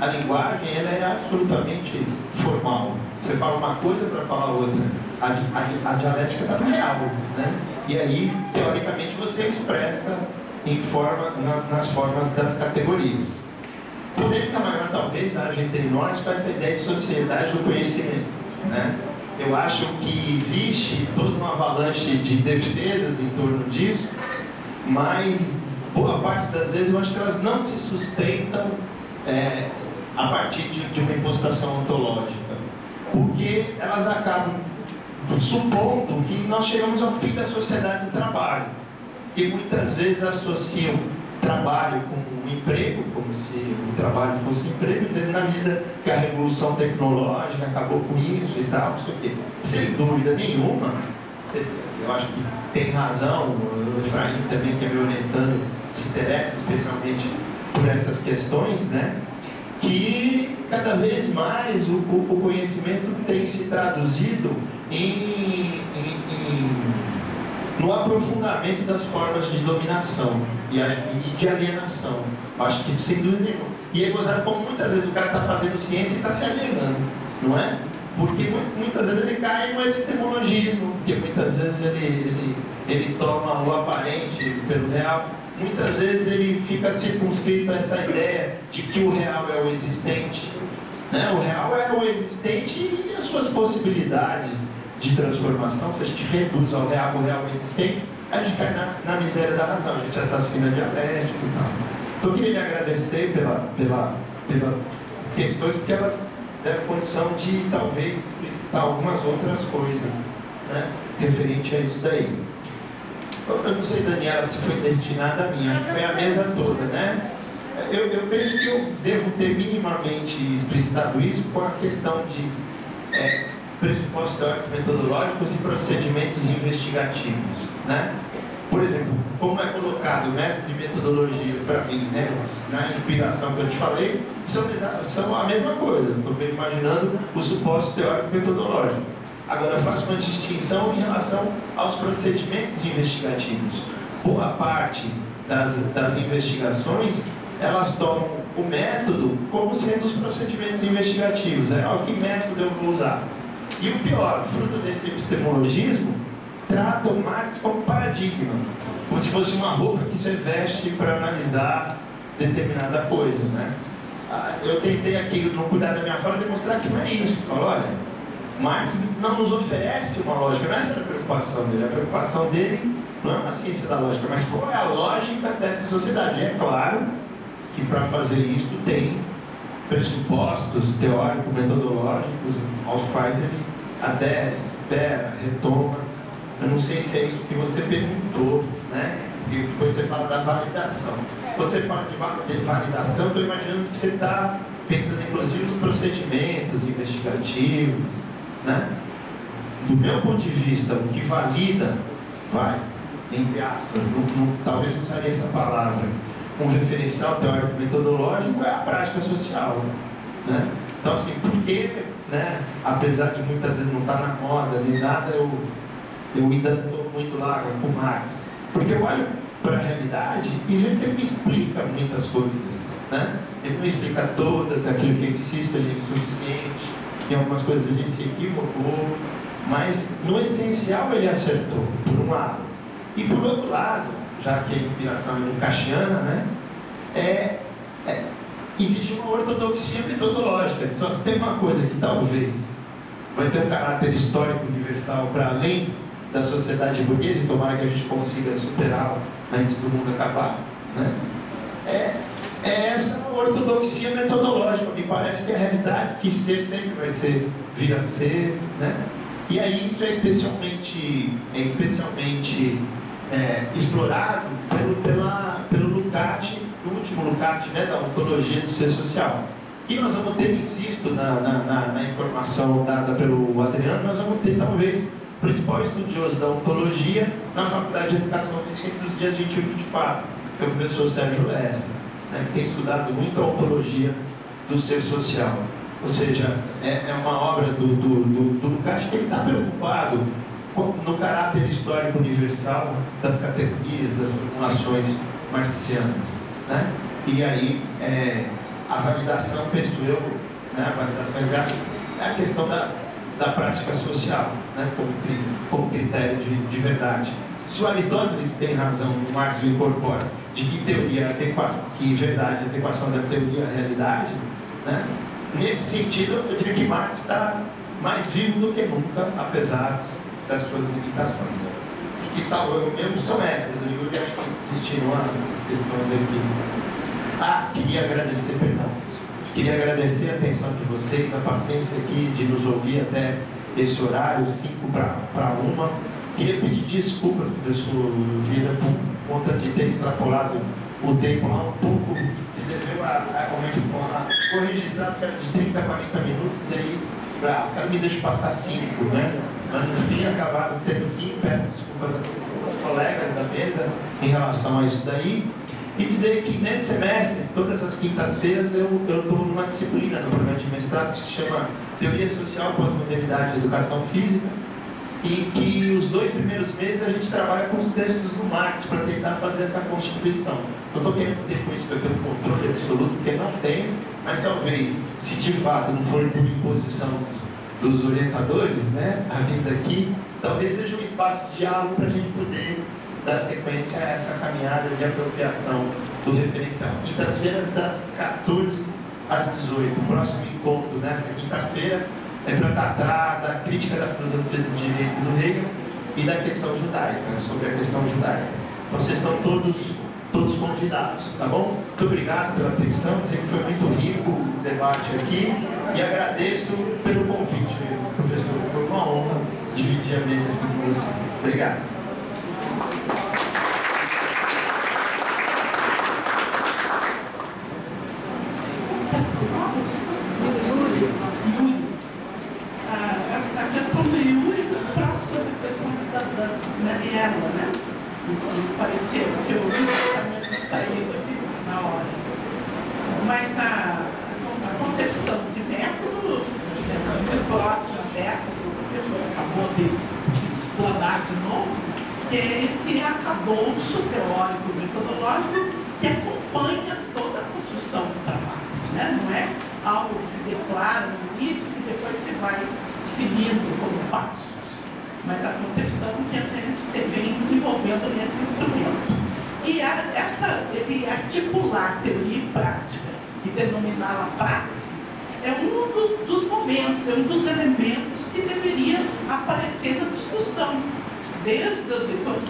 A linguagem ela é absolutamente formal. Você fala uma coisa para falar outra. A dialética está no real, né? E aí, teoricamente, você expressa nas formas das categorias. Polêmica maior talvez haja entre nós com essa ideia de sociedade do conhecimento, né? Eu acho que existe toda uma avalanche de defesas em torno disso, mas boa parte das vezes eu acho que elas não se sustentam a partir de uma impostação ontológica, porque elas acabam supondo que nós chegamos ao fim da sociedade do trabalho, que muitas vezes associam trabalho com um emprego, como se o trabalho fosse emprego, dizendo na medida que a revolução tecnológica acabou com isso e tal, não sei o quê. Sem dúvida nenhuma, eu acho que tem razão, o Efraim também, que é me orientando, se interessa especialmente por essas questões, né? Que cada vez mais o conhecimento tem se traduzido no aprofundamento das formas de dominação e de alienação. Acho que sem dúvida nenhuma. E é gozado como muitas vezes o cara está fazendo ciência e está se alienando, não é? Porque muitas vezes ele cai no epistemologismo, porque muitas vezes ele toma o aparente pelo real, muitas vezes ele fica circunscrito a essa ideia de que o real é o existente, né? O real é o existente e as suas possibilidades de transformação, se a gente reduz ao real o real existente, a gente cai na miséria da razão, a gente assassina a dialética e tal. Então eu queria lhe agradecer pelas questões, porque elas deram condição de talvez explicitar algumas outras coisas, né, referente a isso daí. Eu não sei, Daniela, se foi destinada a mim, acho que foi a mesa toda, né? Eu penso que eu devo ter minimamente explicitado isso com a questão de pressupostos teórico-metodológicos e procedimentos investigativos, né? Por exemplo, como é colocado o método e metodologia para mim, né, na inspiração que eu te falei, são a mesma coisa. Estou imaginando o suposto teórico-metodológico. Agora, eu faço uma distinção em relação aos procedimentos investigativos. Boa parte das investigações, elas tomam o método como sendo os procedimentos investigativos. Que método eu vou usar? E o pior, fruto desse epistemologismo, trata o Marx como paradigma, como se fosse uma roupa que você veste para analisar determinada coisa, né? Eu tentei aqui, no cuidar da minha fala, demonstrar que não é isso. Falo, olha, Marx não nos oferece uma lógica, não é essa a preocupação dele. A preocupação dele não é uma ciência da lógica, mas qual é a lógica dessa sociedade. E é claro que para fazer isso tem pressupostos teórico-metodológicos aos quais ele até espera, retoma. Eu não sei se é isso que você perguntou, né? E depois você fala da validação. Quando você fala de validação, estou imaginando que você está pensando inclusive nos procedimentos investigativos, né? Do meu ponto de vista, o que valida, entre aspas, talvez não usaria essa palavra, um referencial teórico-metodológico é a prática social, né? Então, assim, porque, né, apesar de muitas vezes não estar na moda nem nada, eu ainda estou muito lá com Marx, porque eu olho para a realidade e vejo que ele me explica muitas coisas, né? Ele não explica todas, aquilo que existe ali é suficiente, em algumas coisas ele se equivocou, mas no essencial ele acertou, por um lado. E por outro lado, já que a inspiração é lucasiana, né, existe uma ortodoxia metodológica. Só se tem uma coisa que talvez vai ter um caráter histórico universal para além da sociedade burguesa, e tomara que a gente consiga superá-la antes do mundo acabar, né? É essa ortodoxia metodológica. Me parece que a realidade que ser sempre vai ser vir a ser, né? E aí isso é especialmente explorado pelo Lukács, o último Lukács, né, da ontologia do ser social. E nós vamos ter, insisto, na informação dada pelo Adriano, nós vamos ter talvez o principal estudioso da ontologia na Faculdade de Educação Física entre os dias 21 e 24, que é o professor Sérgio Lessa, né, que tem estudado muito a ontologia do ser social. Ou seja, é uma obra do Lukács que ele está preocupado no caráter histórico universal das categorias, das formulações marxianas, né? E aí, a validação, penso eu, né, a validação é a questão da prática social, né, como critério de verdade. Se o Aristóteles tem razão, o Marx o incorpora, de que teoria que verdade é adequação da teoria à realidade, né? Nesse sentido, eu diria que Marx está mais vivo do que nunca, apesar das suas limitações. Acho que salvo eu mesmo são essas, do livro que acho que existiram as questões aqui. Queria agradecer a atenção de vocês, a paciência aqui de nos ouvir até esse horário, 5 para 1. Queria pedir desculpa, professor Vieira, por conta de ter extrapolado o tempo lá um pouco, se deveu foi registrado que era de 30 a 40 minutos, e aí os caras me deixam passar 5, né? Mas no fim acabaram sendo 15, peço desculpas aos colegas da mesa em relação a isso daí. E dizer que nesse semestre, todas as quintas-feiras, eu estou numa disciplina no programa de mestrado que se chama Teoria Social, Pós-Modernidade e Educação Física, e que os 2 primeiros meses a gente trabalha com os textos do Marx para tentar fazer essa constituição. Não estou querendo dizer com isso que eu tenho um controle absoluto, porque não tenho, mas talvez, se de fato não for por imposição dos orientadores, né, a vinda aqui, talvez seja um espaço de diálogo para a gente poder dar sequência a essa caminhada de apropriação do referencial. Quintas-feiras, das 14 às 18. O próximo encontro, nesta quinta-feira, é para tratar da crítica da filosofia do direito do Hegel e da questão judaica, sobre a questão judaica. Vocês estão todos convidados, tá bom? Muito obrigado pela atenção, dizer que foi muito rico o debate aqui e agradeço pelo convite, professor. Foi uma honra dividir a mesa aqui com você. Obrigado. A o parecer, o seu tratamento extraído aqui na hora. Mas a concepção de método é muito próxima dessa que o professor acabou de explorar de novo, que é esse arcabouço teórico metodológico que acompanha toda a construção do trabalho, né? Não é algo que se declara no início que depois você vai seguindo como passos, mas a concepção que a gente vem desenvolvendo nesse instrumento. E ele articular teoria e prática e denominá-la praxis é um dos momentos, é um dos elementos que deveria aparecer na discussão. Desde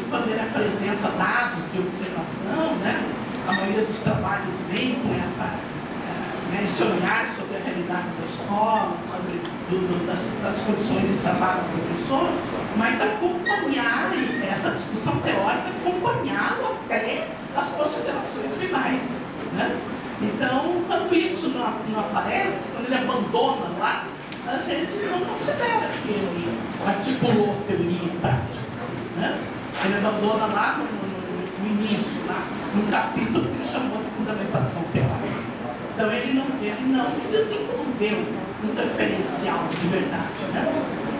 quando ele apresenta dados de observação, né? A maioria dos trabalhos vem com esse olhar sobre a realidade da escola, sobre das condições de trabalho do professor, mas acompanhar essa discussão teórica, acompanhá-la até as considerações finais, né? Então, quando isso não aparece, quando ele abandona lá, a gente não considera que ele articulou teoria e prática, né? Ele abandona lá no início, lá, num capítulo que ele chamou de fundamentação teórica. Então, ele não desenvolveu um referencial de verdade, né?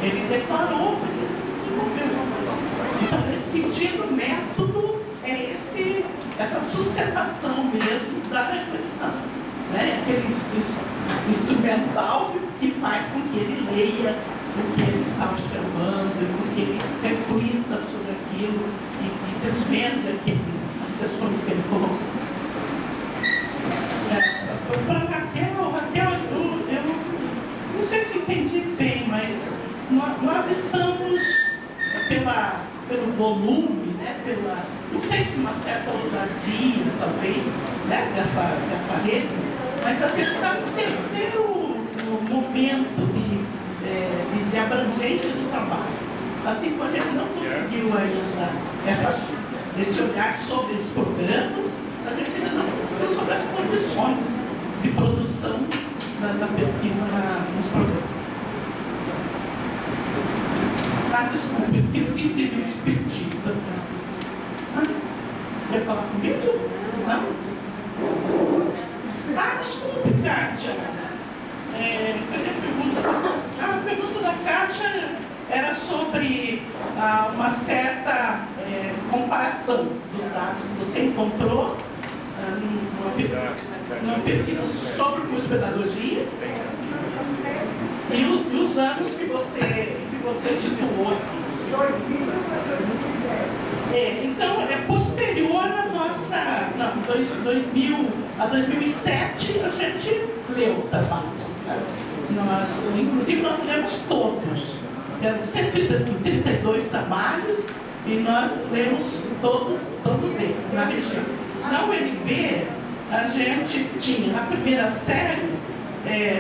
Ele declarou, mas ele não desenvolveu. Então, nesse sentido, o método é essa sustentação mesmo da reflexão, né? Aquele instrumental que faz com que ele leia o que ele está observando, com que ele reflita sobre aquilo e desvende as questões que ele colocou. Para Raquel, eu não sei se entendi bem, mas nós estamos, pelo volume, né, não sei se uma certa ousadia, talvez, né, dessa rede, mas a gente está no terceiro momento de abrangência do trabalho. Assim como a gente não conseguiu ainda esse olhar sobre os programas, a gente ainda não conseguiu sobre as condições de produção da pesquisa nos programas. Desculpa, esqueci de me despedir. Quer falar comigo? Não? Desculpe, Kátia. Cadê a pergunta? A pergunta da Kátia era sobre uma certa comparação dos dados que você encontrou numa pesquisa sobre curso-pedagogia e os anos que você situou aqui. Então, é posterior à nossa... Não, 2007 a gente leu trabalhos. Né? Inclusive, nós lemos todos. Eram 132 trabalhos e nós lemos todos eles na região. Na UNB, a gente tinha, na primeira série,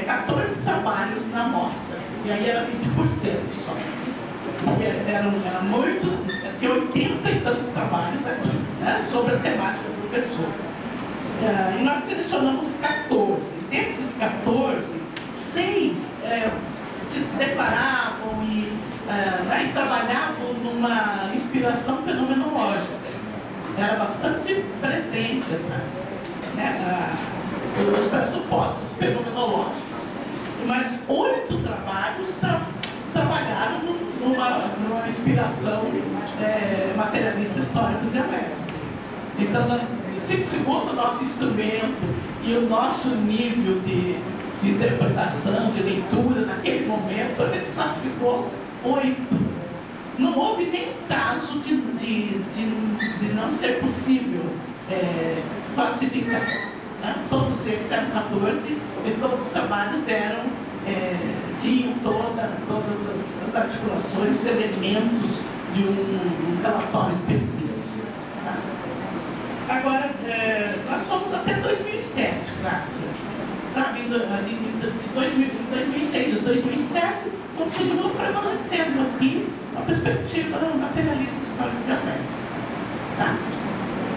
14 trabalhos na amostra. E aí era 20% só. Porque eram muitos, tinha 80 e tantos trabalhos aqui, né, sobre a temática do professor. E nós selecionamos 14. Desses 14, 6 se declaravam e trabalhavam numa inspiração fenomenológica. Era bastante presente os pressupostos fenomenológicos. Mas 8 trabalhos trabalharam numa inspiração materialista histórico-dialética. Então, segundo o nosso instrumento e o nosso nível de interpretação, de leitura, naquele momento, a gente classificou 8. Não houve nenhum caso de não ser possível classificar. Né? Todos eles eram 14 e todos os trabalhos tinham todas as articulações, os elementos de um relatório de pesquisa. Tá? Agora, nós fomos até 2007, sabe? De 2006 a 2007, continuou prevalecendo aqui a perspectiva materialista histórica dialética. Tá?